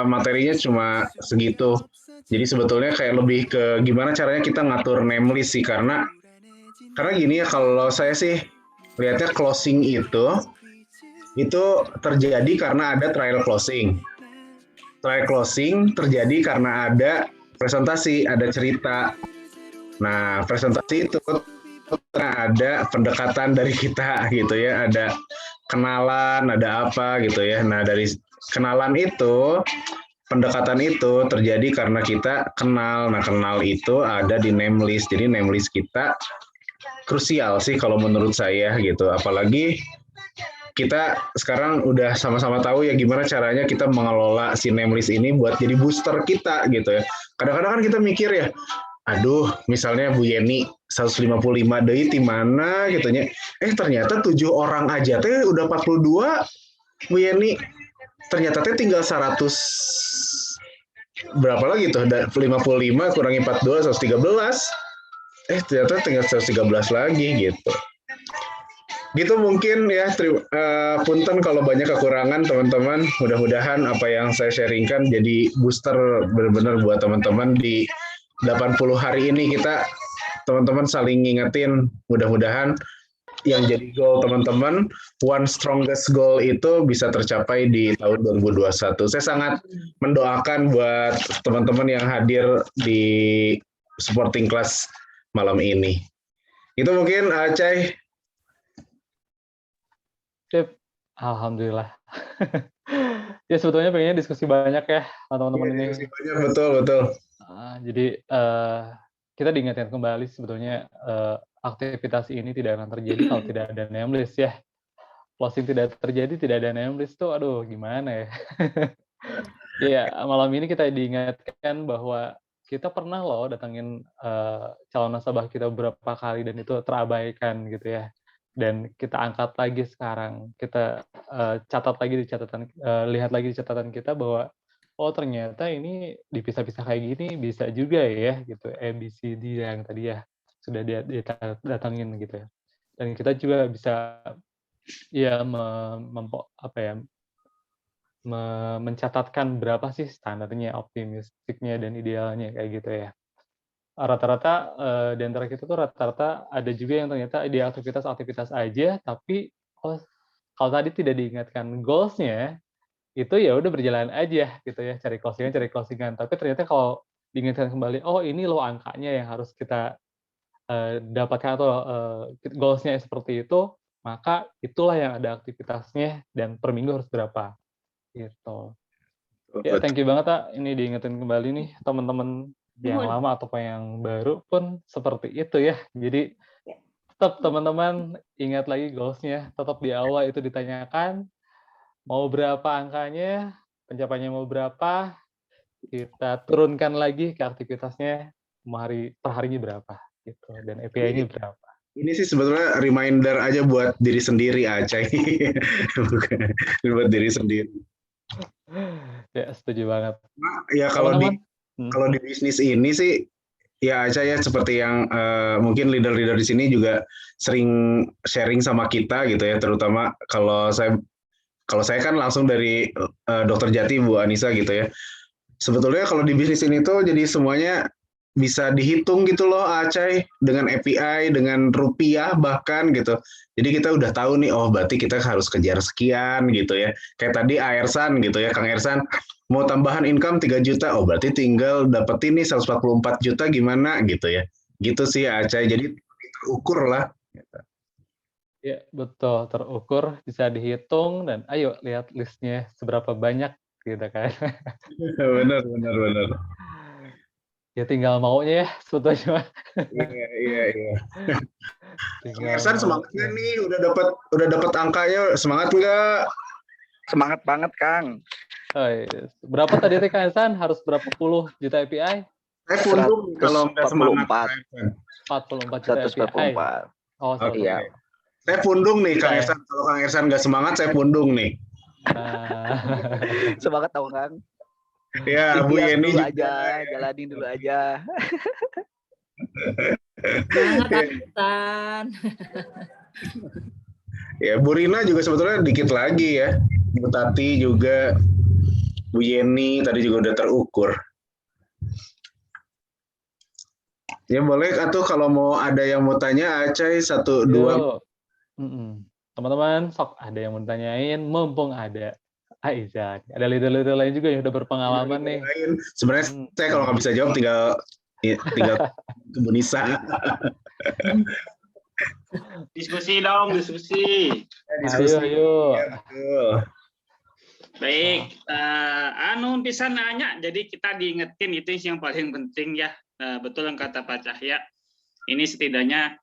A: materinya cuma segitu. Jadi sebetulnya kayak lebih ke gimana caranya kita ngatur name list sih, karena gini ya, kalau saya sih lihatnya closing itu terjadi karena ada trial closing. Trial closing terjadi karena ada presentasi, ada cerita. Nah, presentasi itu ada pendekatan dari kita gitu ya, ada kenalan, ada apa gitu ya. Nah, dari kenalan itu, pendekatan itu terjadi karena kita kenal. Nah, kenal itu ada di name list. Jadi name list kita krusial sih kalau menurut saya gitu. Apalagi kita sekarang udah sama-sama tahu ya gimana caranya kita mengelola si name list ini buat jadi booster kita gitu ya. Kadang-kadang kan kita mikir ya, aduh misalnya Bu Yeni 155 deh di mana gitu nya. Ternyata 7 orang aja teh udah 42 Bu Yeni. Ternyata teh tinggal 100 berapa lagi tuh? 55 kurangi 42 113. Ternyata tinggal 113 lagi gitu. Gitu mungkin ya, punten kalau banyak kekurangan teman-teman. Mudah-mudahan apa yang saya sharingkan jadi booster benar-benar buat teman-teman di 80 hari ini. Kita teman-teman saling ngingetin, mudah-mudahan yang jadi goal teman-teman, one strongest goal itu bisa tercapai di tahun 2021. Saya sangat mendoakan buat teman-teman yang hadir di supporting class malam ini. Itu mungkin Acai.
B: Sip. Alhamdulillah. Ya sebetulnya pengennya diskusi banyak ya teman-teman ini.
A: Diskusi banyak, betul.
B: Jadi kita diingatkan kembali sebetulnya aktivitas ini tidak akan terjadi kalau tidak ada name list ya. Closing tidak terjadi, tidak ada name list tuh, aduh gimana ya. Ya malam ini kita diingatkan bahwa kita pernah loh datangin calon nasabah kita beberapa kali dan itu terabaikan gitu ya. Dan kita angkat lagi sekarang, kita catat lagi di catatan, lihat lagi di catatan kita bahwa oh ternyata ini dipisah-pisah kayak gini bisa juga ya gitu, ABCD yang tadi ya sudah datangin gitu ya. Dan kita juga bisa ya mencatatkan berapa sih standarnya, optimistiknya dan idealnya kayak gitu ya. Rata-rata di antara kita tuh rata-rata ada juga yang ternyata di aktivitas aja, tapi kalau tadi tidak diingatkan goals-nya, itu ya udah berjalan aja gitu ya, cari closingan. Tapi ternyata kalau diingatkan kembali, oh ini loh angkanya yang harus kita dapatkan atau goals-nya seperti itu, maka itulah yang ada aktivitasnya dan per minggu harus berapa gitu. Ya, thank you banget, Tak. Ini diingetin kembali nih teman-teman yang
F: Nuhun.
B: lama ataupun yang baru pun seperti itu ya. Jadi tetap teman-teman ingat lagi goals-nya. Tetap di awal itu ditanyakan mau berapa angkanya, pencapaiannya mau berapa, kita turunkan lagi ke aktivitasnya mau per harinya berapa gitu dan API-nya berapa.
A: Ini sih sebetulnya reminder aja buat diri sendiri, Acai. Bukan buat diri sendiri.
B: Ya, setuju banget.
A: Nah, ya kalau di bisnis ini sih ya Acai ya seperti yang mungkin leader-leader di sini juga sering sharing sama kita gitu ya, terutama kalau saya kan langsung dari Dokter Jati Bu Anissa gitu ya. Sebetulnya kalau di bisnis ini tuh jadi semuanya bisa dihitung gitu loh, Acai, dengan API, dengan rupiah bahkan gitu. Jadi kita udah tahu nih, oh berarti kita harus kejar sekian gitu ya. Kayak tadi Aersan gitu ya, Kang Ersan, mau tambahan income 3 juta, oh berarti tinggal dapetin nih 144 juta gimana gitu ya. Gitu sih Acai, jadi terukur lah. Gitu.
B: Ya, betul, terukur, bisa dihitung, dan ayo lihat listnya seberapa banyak gitu kan.
A: Benar.
B: Ya tinggal maunya ya sebetulnya.
A: Iya. Kang Ersan semangat nggak nih? Udah dapat angkanya, semangat nggak?
J: Semangat banget, Kang.
B: Oh, yes. Berapa tadi Kang Ersan? Harus berapa puluh juta API?
A: Saya pundung kalau nggak semangat.
B: 44 juta API. Oh, sorry.
J: Iya.
A: Saya pundung nih, Kang Ersan. Kalau Kang Ersan nggak semangat, saya pundung nih.
J: Semangat dong, Kang.
A: Ya, Bu Yeni
J: dulu aja, jalanin dulu aja.
G: Semangat, Tan.
A: Ya, Bu Rina juga sebetulnya dikit lagi ya. Bu Tati juga, Bu Yeni tadi juga udah terukur. Ya boleh, atau kalau mau ada yang mau tanya, Acai 1, 2.
B: Teman-teman, sok ada yang mau tanyain, mumpung ada Aiza. Ada leader-leader lain juga yang udah berpengalaman nih.
A: Sebenarnya saya kalau nggak bisa jawab tinggal ke Bu Nisa.
I: Diskusi dong, diskusi.
B: Ayo.
I: Baik, bisa nanya, jadi kita diingetin itu yang paling penting ya. Betul yang kata Pak Cahya. Ini setidaknya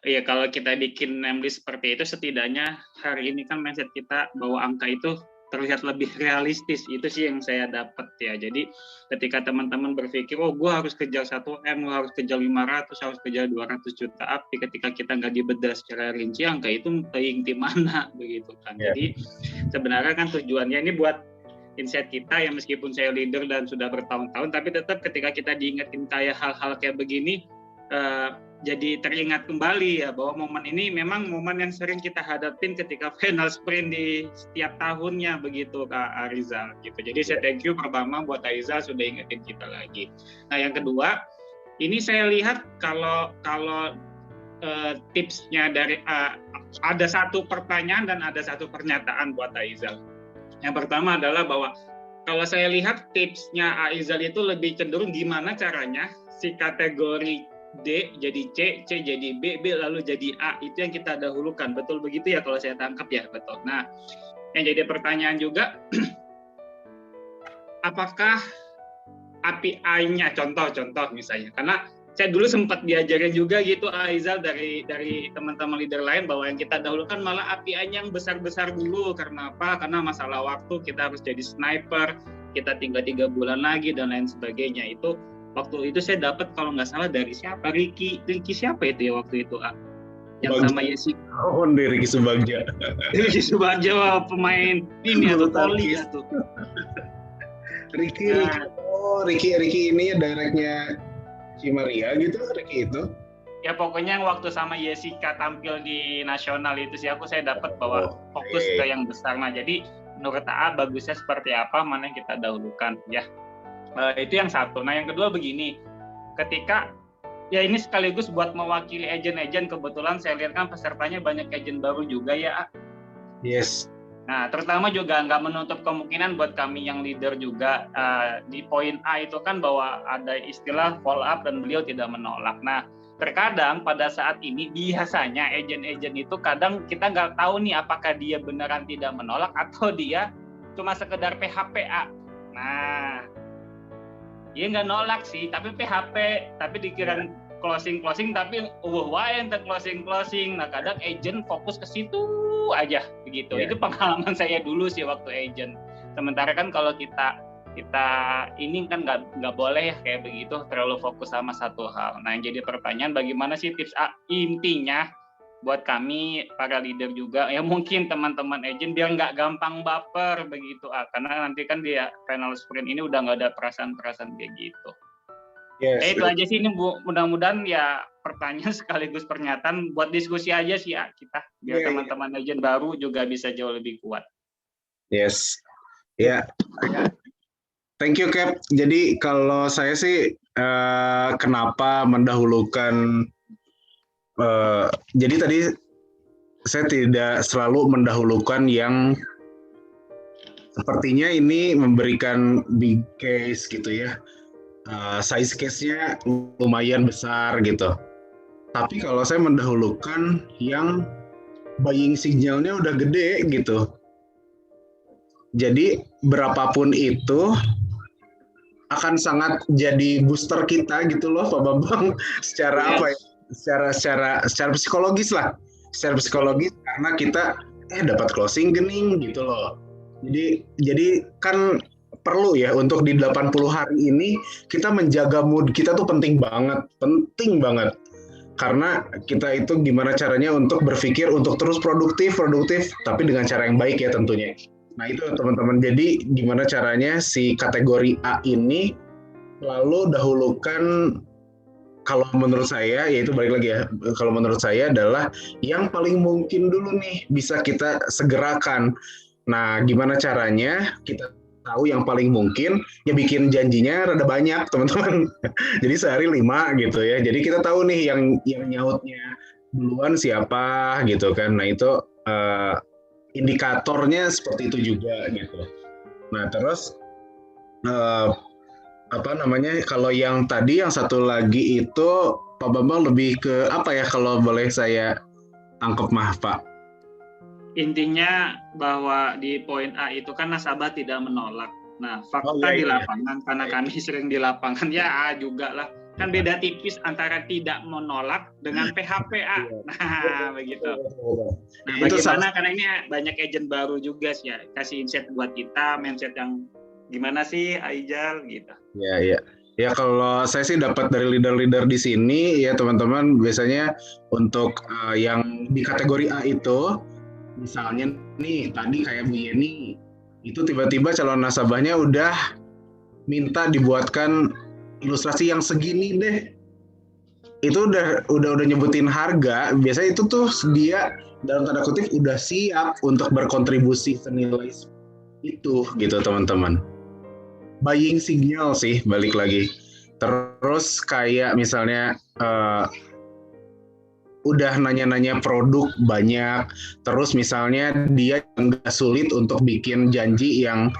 I: ya kalau kita bikin namelist seperti itu, setidaknya hari ini kan mindset kita bahwa angka itu terlihat lebih realistis. Itu sih yang saya dapat ya. Jadi ketika teman-teman berpikir, oh gue harus kejar 1M, gue harus kejar 500, harus kejar 200 juta api, ketika kita nggak dibedah secara rinci, angka itu di mana begitu kan. Jadi sebenarnya kan tujuannya ini buat insight kita ya, meskipun saya leader dan sudah bertahun-tahun, tapi tetap ketika kita diingetin kayak hal-hal kayak begini, jadi teringat kembali ya bahwa momen ini memang momen yang sering kita hadapin ketika final sprint di setiap tahunnya begitu Kak Arizal gitu. Jadi saya thank you pertama buat Arizal sudah ingetin kita lagi. Nah yang kedua, ini saya lihat kalau tipsnya dari ada satu pertanyaan dan ada satu pernyataan buat Aizal. Yang pertama adalah bahwa kalau saya lihat tipsnya Aizal itu lebih cenderung gimana caranya si kategori D jadi C, C jadi B, B lalu jadi A, itu yang kita dahulukan. Betul begitu ya kalau saya tangkap ya, betul. Nah, yang jadi pertanyaan juga, apakah API-nya, contoh misalnya, karena saya dulu sempat diajarin juga gitu Aizal dari teman-teman leader lain bahwa yang kita dahulukan malah API-nya yang besar-besar dulu. Karena apa? Karena masalah waktu, kita harus jadi sniper, kita tinggal 3 bulan lagi dan lain sebagainya. Itu waktu itu saya dapat kalau nggak salah dari siapa? Ricky siapa itu ya waktu itu? Yang sama Yesi.
A: Oh, Ricky Subagja.
I: Ricky Subagja pemain ini atau Toli itu.
A: Ricky ini directnya Cimaria gitu, Ricky itu.
I: Ya pokoknya yang waktu sama Jessica tampil di nasional itu sih saya dapat bahwa fokus ke yang besar. Nah jadi menurut AA bagusnya seperti apa, mana yang kita dahulukan ya. Itu yang satu. Nah yang kedua begini, ketika ya ini sekaligus buat mewakili agen-agen, kebetulan saya lihat kan pesertanya banyak agen baru juga ya.
A: Yes.
I: Nah terutama juga nggak menutup kemungkinan buat kami yang leader juga, di poin A itu kan bahwa ada istilah follow up dan beliau tidak menolak. Nah terkadang pada saat ini biasanya agent-agent itu kadang kita nggak tahu nih apakah dia beneran tidak menolak atau dia cuma sekedar PHP-A. Nah, dia nggak nolak sih, tapi PHP, tapi dikira closing tapi wae ente closing. Nah, kadang agent fokus ke situ aja begitu. Itu pengalaman saya dulu sih waktu agent. Sementara kan kalau kita ini kan nggak boleh ya kayak begitu, terlalu fokus sama satu hal. Nah, yang jadi pertanyaan bagaimana sih tips intinya buat kami para leader juga ya, mungkin teman-teman agent biar nggak gampang baper begitu, karena nanti kan dia final sprint ini udah nggak ada perasaan-perasaan kayak gitu. Itu aja sih, ini mudah-mudahan ya pertanyaan sekaligus pernyataan buat diskusi aja sih kita, biar teman-teman agent baru juga bisa jauh lebih kuat.
A: Yes, ya. Thank you, Cap. Jadi kalau saya sih kenapa mendahulukan, jadi tadi saya tidak selalu mendahulukan yang sepertinya ini memberikan big case gitu ya, size case-nya lumayan besar gitu. Tapi kalau saya mendahulukan yang buying signal-nya udah gede gitu. Jadi berapapun itu akan sangat jadi booster kita gitu loh Pak Bambang, secara apa ya? Secara psikologis lah. Secara psikologis karena kita dapat closing gening gitu loh. Jadi kan perlu ya untuk di 80 hari ini kita menjaga mood kita tuh penting banget. Karena kita itu gimana caranya untuk berpikir untuk terus produktif tapi dengan cara yang baik ya tentunya. Nah itu teman-teman, jadi gimana caranya si kategori A ini selalu dahulukan, kalau menurut saya, yaitu balik lagi ya, kalau menurut saya adalah yang paling mungkin dulu nih bisa kita segerakan. Nah gimana caranya kita tahu yang paling mungkin, ya bikin janjinya rada banyak teman-teman. Jadi sehari 5 gitu ya, jadi kita tahu nih yang nyautnya duluan siapa gitu kan. Nah itu indikatornya seperti itu juga gitu. Nah terus kalau yang tadi yang satu lagi itu Pak Bambang lebih ke apa ya kalau boleh saya tangkap Pak?
I: Intinya bahwa di poin A itu kan nasabah tidak menolak. Nah fakta di lapangan karena kami sering di lapangan ya juga lah. Kan beda tipis antara tidak menolak dengan PHP-A. Nah, begitu. Nah, bagaimana, karena ini banyak agent baru juga sih ya, kasih insight buat kita, mindset yang gimana sih, Aijal, gitu.
A: Ya. Ya, kalau saya sih dapat dari leader-leader di sini, ya teman-teman, biasanya untuk yang di kategori A itu, misalnya nih, tadi kayak Bu Yeni, itu tiba-tiba calon nasabahnya udah minta dibuatkan ilustrasi yang segini deh, itu udah nyebutin harga, biasanya itu tuh dia dalam tanda kutip udah siap untuk berkontribusi senilai itu gitu teman-teman. Buying signal sih balik lagi. Terus kayak misalnya udah nanya-nanya produk banyak, terus misalnya dia nggak sulit untuk bikin janji yang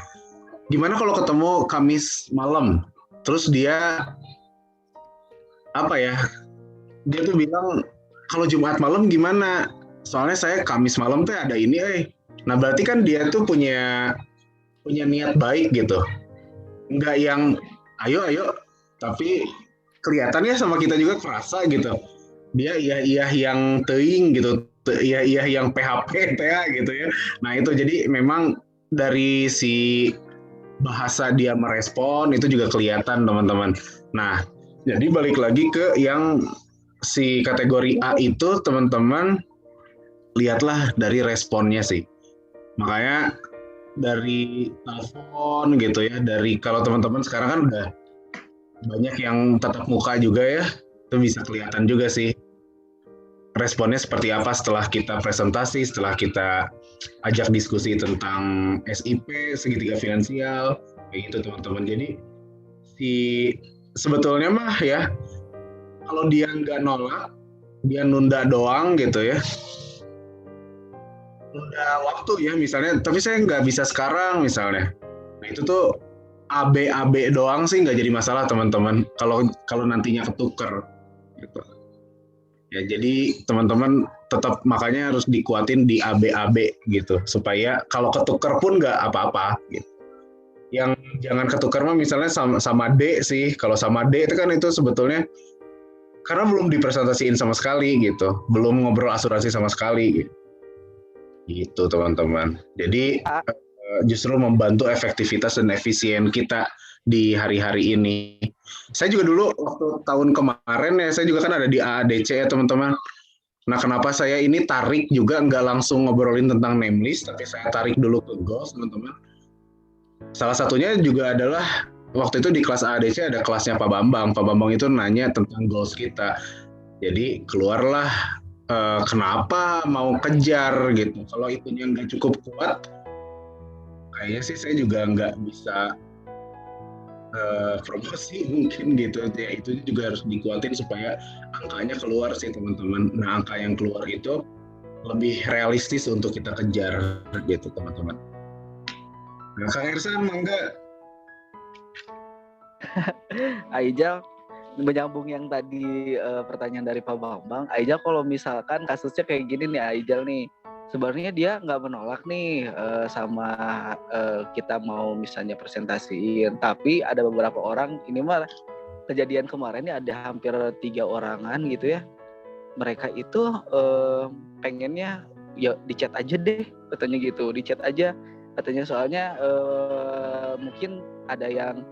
A: gimana kalau ketemu Kamis malam. Terus dia dia tuh bilang kalau Jumat malam gimana? Soalnya saya Kamis malam tuh ada ini. Nah berarti kan dia tuh punya niat baik gitu. Enggak yang ayo, tapi kelihatannya sama kita juga kerasa gitu. Dia iya yang teing gitu, iya yang PHP gitu ya. Nah itu jadi memang dari si bahasa dia merespon itu juga kelihatan teman-teman. Nah, jadi balik lagi ke yang si kategori A itu teman-teman, lihatlah dari responnya sih. Makanya dari telepon gitu ya, dari kalau teman-teman sekarang kan udah banyak yang tatap muka juga ya, itu bisa kelihatan juga sih responnya seperti apa setelah kita presentasi, setelah kita ajak diskusi tentang SIP, segitiga finansial, kayak gitu teman-teman. Jadi sebetulnya mah ya, kalau dia nggak nolak, dia nunda doang gitu ya, nunda waktu ya misalnya, tapi saya nggak bisa sekarang misalnya. Nah itu tuh AB doang sih nggak jadi masalah teman-teman. Kalau nantinya ketuker gitu. Ya, jadi teman-teman tetap makanya harus dikuatin di AB-AB gitu, supaya kalau ketukar pun nggak apa-apa gitu. Yang jangan ketukar mah misalnya sama D sih, kalau sama D itu kan itu sebetulnya karena belum dipresentasiin sama sekali gitu, belum ngobrol asuransi sama sekali gitu teman-teman. Jadi justru membantu efektivitas dan efisien kita di hari-hari ini. Saya juga dulu waktu tahun kemarin ya, saya juga kan ada di AADC ya teman-teman. Nah, kenapa saya ini tarik juga nggak langsung ngobrolin tentang namelist, tapi saya tarik dulu ke goals teman-teman. Salah satunya juga adalah waktu itu di kelas AADC ada kelasnya Pak Bambang. Pak Bambang itu nanya tentang goals kita. Jadi keluarlah kenapa mau kejar gitu. Kalau itunya nggak cukup kuat, kayaknya sih saya juga nggak bisa promosi mungkin gitu ya. Itu juga harus dikuatin supaya angkanya keluar sih teman-teman. Nah, angka yang keluar itu lebih realistis untuk kita kejar gitu teman-teman. Nah, Kang Ersan mangga.
J: Aijal, menyambung yang tadi pertanyaan dari Pak Bambang, Aijal kalau misalkan kasusnya kayak gini nih Aijal nih, sebenarnya dia nggak menolak nih sama kita mau misalnya presentasiin, tapi ada beberapa orang, ini mah kejadian kemarin ini ada hampir 3 orangan gitu ya, mereka itu pengennya ya di chat aja deh, katanya gitu, di chat aja katanya, soalnya mungkin ada yang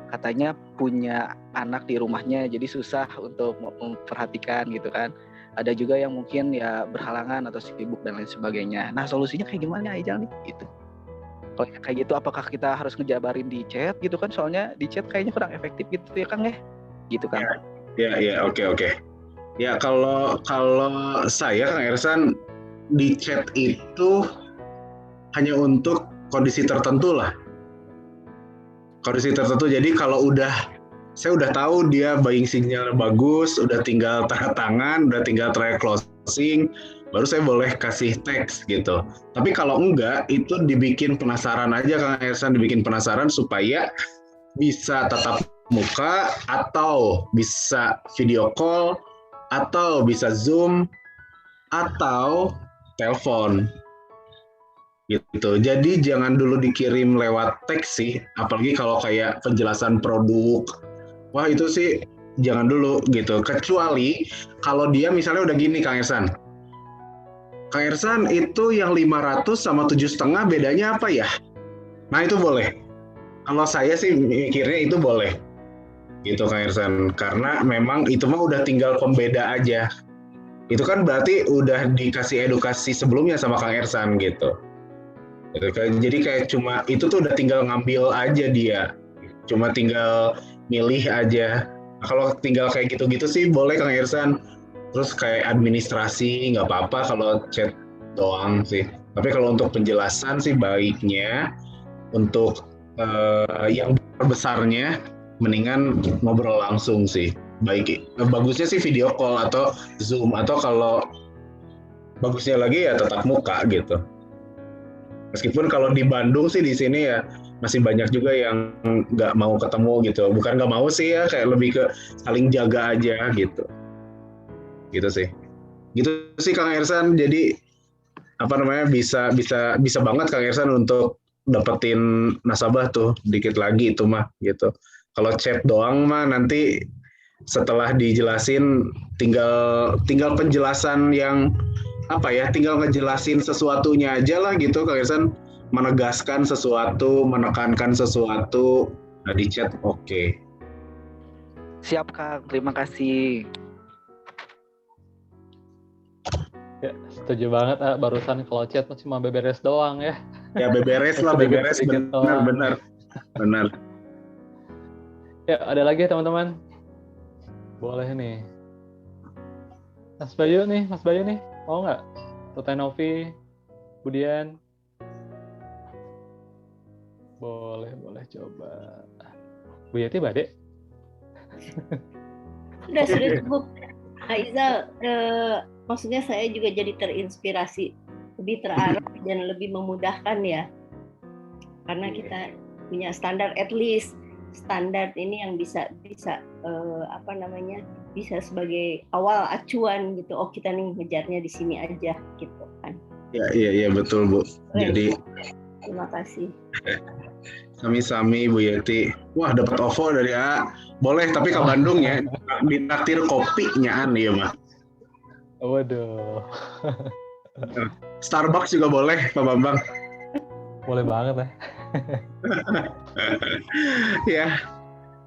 J: katanya punya anak di rumahnya jadi susah untuk memperhatikan gitu kan. Ada juga yang mungkin ya berhalangan atau sibuk dan lain sebagainya. Nah, solusinya kayak gimana Aijal nih gitu. Kalau kayak gitu apakah kita harus ngejabarin di chat gitu kan, soalnya di chat kayaknya kurang efektif gitu ya Kang ya. Gitu kan.
A: Ya, oke. Ya, kalau saya Kang Ersan di chat itu hanya untuk kondisi tertentu lah. Kondisi tertentu. Jadi kalau saya udah tahu dia buying signalnya bagus, udah tinggal tanda tangan, udah tinggal try closing, baru saya boleh kasih teks gitu. Tapi kalau enggak, itu dibikin penasaran aja Kang Ersan, dibikin penasaran supaya bisa tatap muka atau bisa video call atau bisa Zoom atau telepon. Gitu. Jadi jangan dulu dikirim lewat teks sih, apalagi kalau kayak penjelasan produk. Wah, itu sih jangan dulu gitu. Kecuali kalau dia misalnya udah gini Kang Ersan. Kang Ersan itu yang 500 sama 7,5 bedanya apa ya? Nah, itu boleh. Kalau saya sih mikirnya itu boleh. Gitu Kang Ersan, karena memang itu mah udah tinggal pembeda aja. Itu kan berarti udah dikasih edukasi sebelumnya sama Kang Ersan gitu. Jadi kayak cuma itu tuh udah tinggal ngambil aja dia, cuma tinggal milih aja. Nah, kalau tinggal kayak gitu-gitu sih boleh Kang Ersan. Terus kayak administrasi nggak apa-apa kalau chat doang sih. Tapi kalau untuk penjelasan sih baiknya untuk yang besarnya mendingan ngobrol langsung sih. Bagusnya sih video call atau Zoom, atau kalau bagusnya lagi ya tatap muka gitu. Meskipun kalau di Bandung sih di sini ya masih banyak juga yang nggak mau ketemu gitu. Bukan nggak mau sih ya, kayak lebih ke saling jaga aja gitu. Gitu sih. Gitu sih Kang Ersan. Jadi bisa banget Kang Ersan untuk dapetin nasabah tuh dikit lagi itu mah gitu. Kalau chat doang mah nanti setelah dijelasin tinggal penjelasan yang tinggal ngejelasin sesuatunya aja lah gitu Kang Ersan, menegaskan sesuatu, menekankan sesuatu. Nah, di chat oke.
J: Siap Kang, terima kasih.
B: Ya, setuju banget barusan kalau chat cuma beberes doang ya.
A: Ya beberes lah, beberes benar.
B: Ya, ada lagi teman-teman? Boleh nih. Mas Bayu nih, mau nggak? Tutai Novi, Budian. Boleh coba. Bu Yati Bade.
F: Sudah sibuk. Aizal, maksudnya saya juga jadi terinspirasi, lebih terarah dan lebih memudahkan ya. Karena kita punya standar at least standar ini yang bisa bisa sebagai awal acuan gitu. Oh, kita nih ngejarnya di sini aja gitu kan.
A: Iya betul Bu. Jadi
F: terima kasih.
A: Sami-sami Bu Yeti. Wah, dapat OVO dari A. Boleh tapi ke Bandung ya. Ditraktir kopi nyaan ya mah.
B: Waduh.
A: Starbucks juga boleh Pak Bambang.
B: Boleh banget ya.
A: Ya.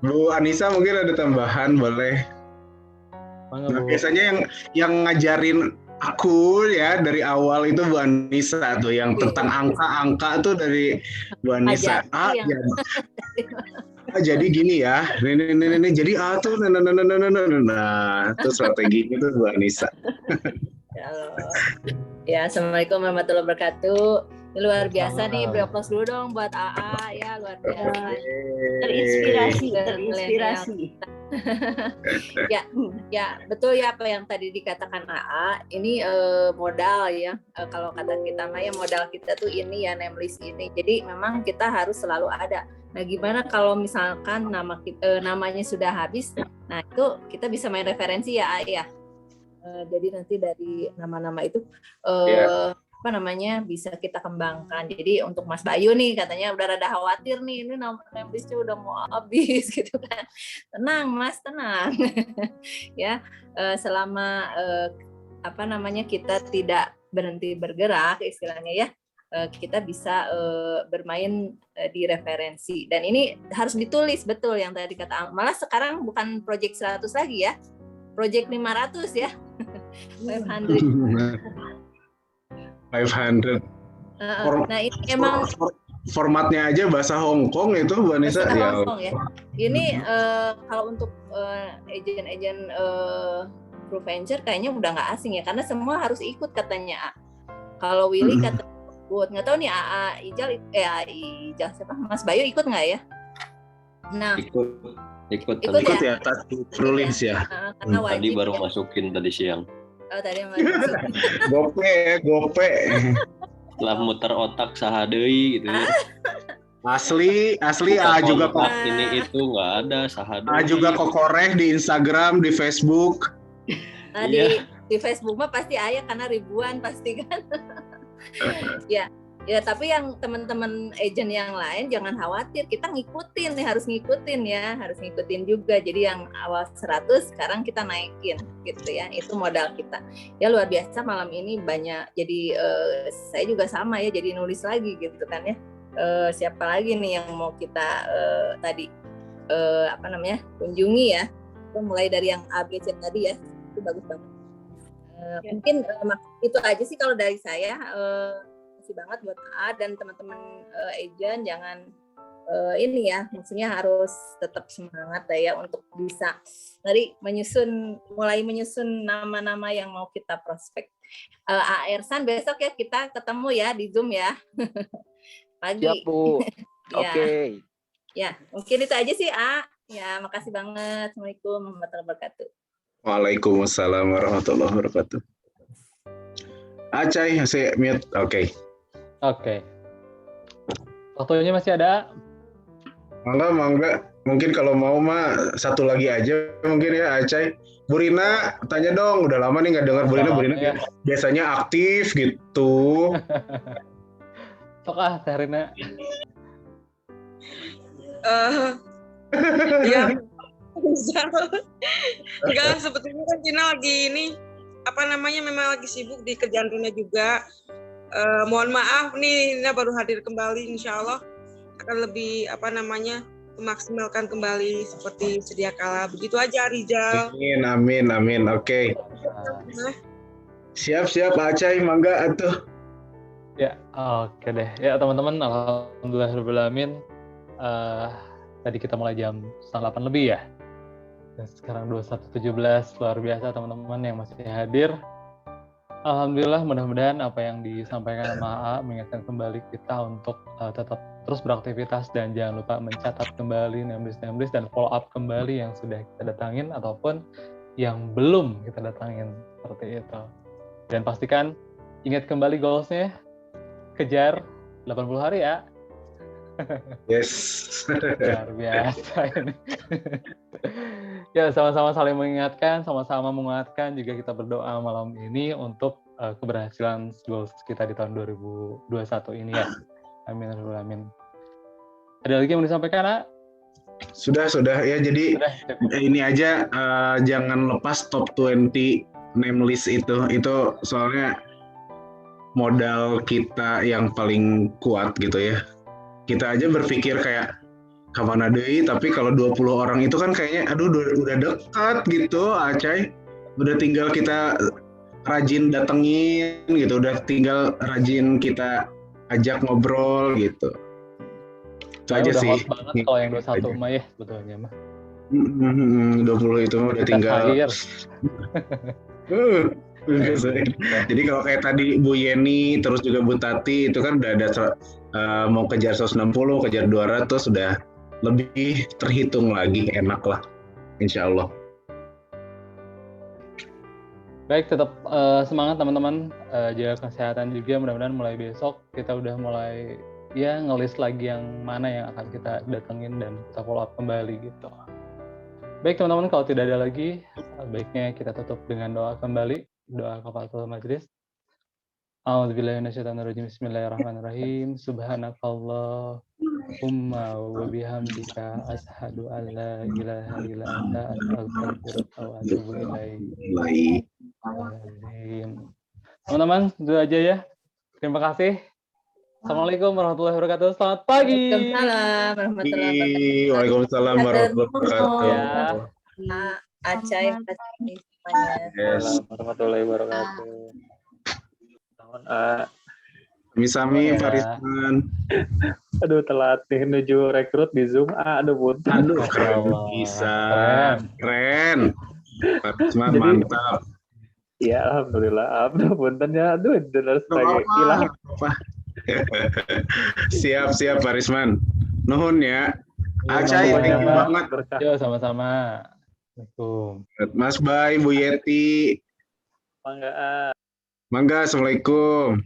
A: Bu Anissa mungkin ada tambahan boleh.
B: Mangga, Bu.
A: Biasanya yang ngajarin aku ya dari awal itu Bu Anissa tuh, yang tentang angka-angka tuh dari Bu Anissa. Jadi gini ya, ini jadi A tuh, nah, itu strateginya tuh Bu Anissa.
G: Ya, Assalamualaikum warahmatullahi wabarakatuh. Ini luar biasa nih, beri aplaus dulu dong buat AA ya, luar biasa.
F: Terinspirasi.
G: Ya, betul ya apa yang tadi dikatakan AA. Ini modal ya. Kalau kata kita Maya, modal kita tuh ini ya, namelist ini. Jadi memang kita harus selalu ada. Nah, gimana kalau misalkan namanya sudah habis? Nah, itu kita bisa main referensi ya, AA ya. Jadi nanti dari nama-nama itu bisa kita kembangkan. Jadi untuk Mas Bayu nih katanya udah rada khawatir nih, ini namelistnya udah mau habis gitu kan. Tenang Mas, tenang. Ya, selama kita tidak berhenti bergerak istilahnya ya, kita bisa bermain di referensi. Dan ini harus ditulis betul yang tadi kata. Malah sekarang bukan project 100 lagi ya. Project 500 ya.
A: 500.
G: Nah, ini emang
A: formatnya aja bahasa Hong Kong itu Bu Anissa.
G: Bahasa Hong Kong ya. Ini kalau untuk agen-agen True Venture kayaknya udah nggak asing ya, karena semua harus ikut katanya. Kalau Willy kata nggak tahu nih Ijal siapa Mas Bayu ikut nggak ya? Nah, ikut ya
E: Rulis
G: ya. Karena
E: tadi baru masukin tadi siang.
G: Oh, tadi masuk.
A: Gope.
E: Setelah muter otak sahadeui gitu ya.
A: Asli A juga kok.
E: Ini itu nggak ada sahadeui.
A: A juga kokoreh di Instagram, di Facebook.
G: Nah, di Facebook mah pasti ayah karena ribuan pasti kan. Ya, tapi yang teman-teman agent yang lain jangan khawatir, kita ngikutin nih, harus ngikutin juga. Jadi yang awal 100 sekarang kita naikin gitu ya, itu modal kita. Ya luar biasa malam ini banyak, jadi saya juga sama ya, jadi nulis lagi gitu kan ya. Siapa lagi nih yang mau kita kunjungi ya, itu mulai dari yang ABC tadi ya, itu bagus banget. Mungkin itu aja sih kalau dari saya. Banget buat A dan teman-teman agent, jangan maksudnya harus tetap semangat ya untuk bisa mulai menyusun nama-nama yang mau kita prospek. Ersan besok ya kita ketemu ya di Zoom ya. Pagi.
J: Siap Bu. Oke.
G: Ya, mungkin itu aja sih A. Ya, makasih banget. Assalamualaikum warahmatullahi wabarakatuh.
A: Waalaikumsalam warahmatullahi wabarakatuh. Acai, saya mute. Oke.
B: Waktunya masih ada?
A: Mangga. Mungkin kalau mau mah satu lagi aja mungkin ya Acai. Bu Rina, tanya dong. Udah lama nih nggak dengar Bu Rina ya. Biasanya aktif gitu.
B: Sok Teh Rina.
K: Ya. Enggak, sebetulnya kan Cina lagi ini memang lagi sibuk di kerjaan Rina juga. Mohon maaf nih, Nina baru hadir kembali, insya Allah akan lebih memaksimalkan kembali seperti sedia kala. Begitu aja Rizal.
A: Amin. Oke. Siap Acai, mangga atuh.
B: Ya, oke deh. Ya teman-teman, alhamdulillahirobbilalamin. Tadi kita mulai jam 7:30 lebih ya. Dan sekarang 21.17, luar biasa teman-teman yang masih hadir. Alhamdulillah, mudah-mudahan apa yang disampaikan sama AA mengingatkan kembali kita untuk tetap terus beraktivitas dan jangan lupa mencatat kembali namelist dan follow up kembali yang sudah kita datangin ataupun yang belum kita datangin, seperti itu. Dan pastikan ingat kembali goals-nya, kejar 80 hari ya.
A: Yes.
B: Luar biasa ini. Ya, sama-sama saling mengingatkan, sama-sama menguatkan juga kita berdoa malam ini untuk keberhasilan goals kita di tahun 2021 ini ya. Amin. Amin. Ada lagi yang mau disampaikan, Nak?
A: Sudah ya. Jadi ini aja jangan lepas top 20 name list itu soalnya modal kita yang paling kuat gitu ya. Kita aja berpikir kayak kapan ada tapi kalau 20 orang itu kan kayaknya aduh udah dekat gitu, Acai. Udah tinggal kita rajin datengin gitu, udah tinggal rajin kita ajak ngobrol gitu. Itu aja
B: udah
A: sih.
B: hot banget kalau yang 21 mah ya sebetulnya mah.
A: 20 itu udah tinggal. Jadi kalau kayak tadi Bu Yeni terus juga Bu Tati itu kan udah ada mau kejar 160, kejar 200 sudah lebih terhitung lagi, enak lah insya Allah.
B: Baik, tetap semangat teman-teman, jaga kesehatan juga, mudah-mudahan mulai besok kita udah mulai ya ngelis lagi yang mana yang akan kita datengin dan kita follow up kembali gitu. Baik teman-teman, kalau tidak ada lagi, baiknya kita tutup dengan doa kembali, doa kafaratul majlis. A'udzubillahi minasyaitonirrajim. Bismillahirrahmanirrahim. Subhanakallahumma wa bihamdika asyhadu an la ilaha illa anta astaghfiruka wa atubu ilaik. Teman-teman, itu aja ya. Terima kasih. Assalamualaikum warahmatullahi wabarakatuh. Selamat pagi.
G: Waalaikumsalam warahmatullahi wabarakatuh.
A: Waalaikumsalam warahmatullahi wabarakatuh.
G: Acai, semuanya.
B: Assalamualaikum warahmatullahi wabarakatuh.
A: Sami-sami Farisman.
B: Aduh, telat nih menuju rekrut di Zoom. Aduh, punten.
A: Aduh, keren bisa. Keren. Farisman mantap.
B: Iya, alhamdulillah. Aduh, punten ya. Aduh, benar sebagai hilang.
A: Siap Farisman. Nuhun ya. Acai, thank you banget.
B: Yo, sama-sama. Assalamualaikum.
A: Mas Bay, Bu Yeti.
B: Mangga.
A: Mangga, Assalamualaikum.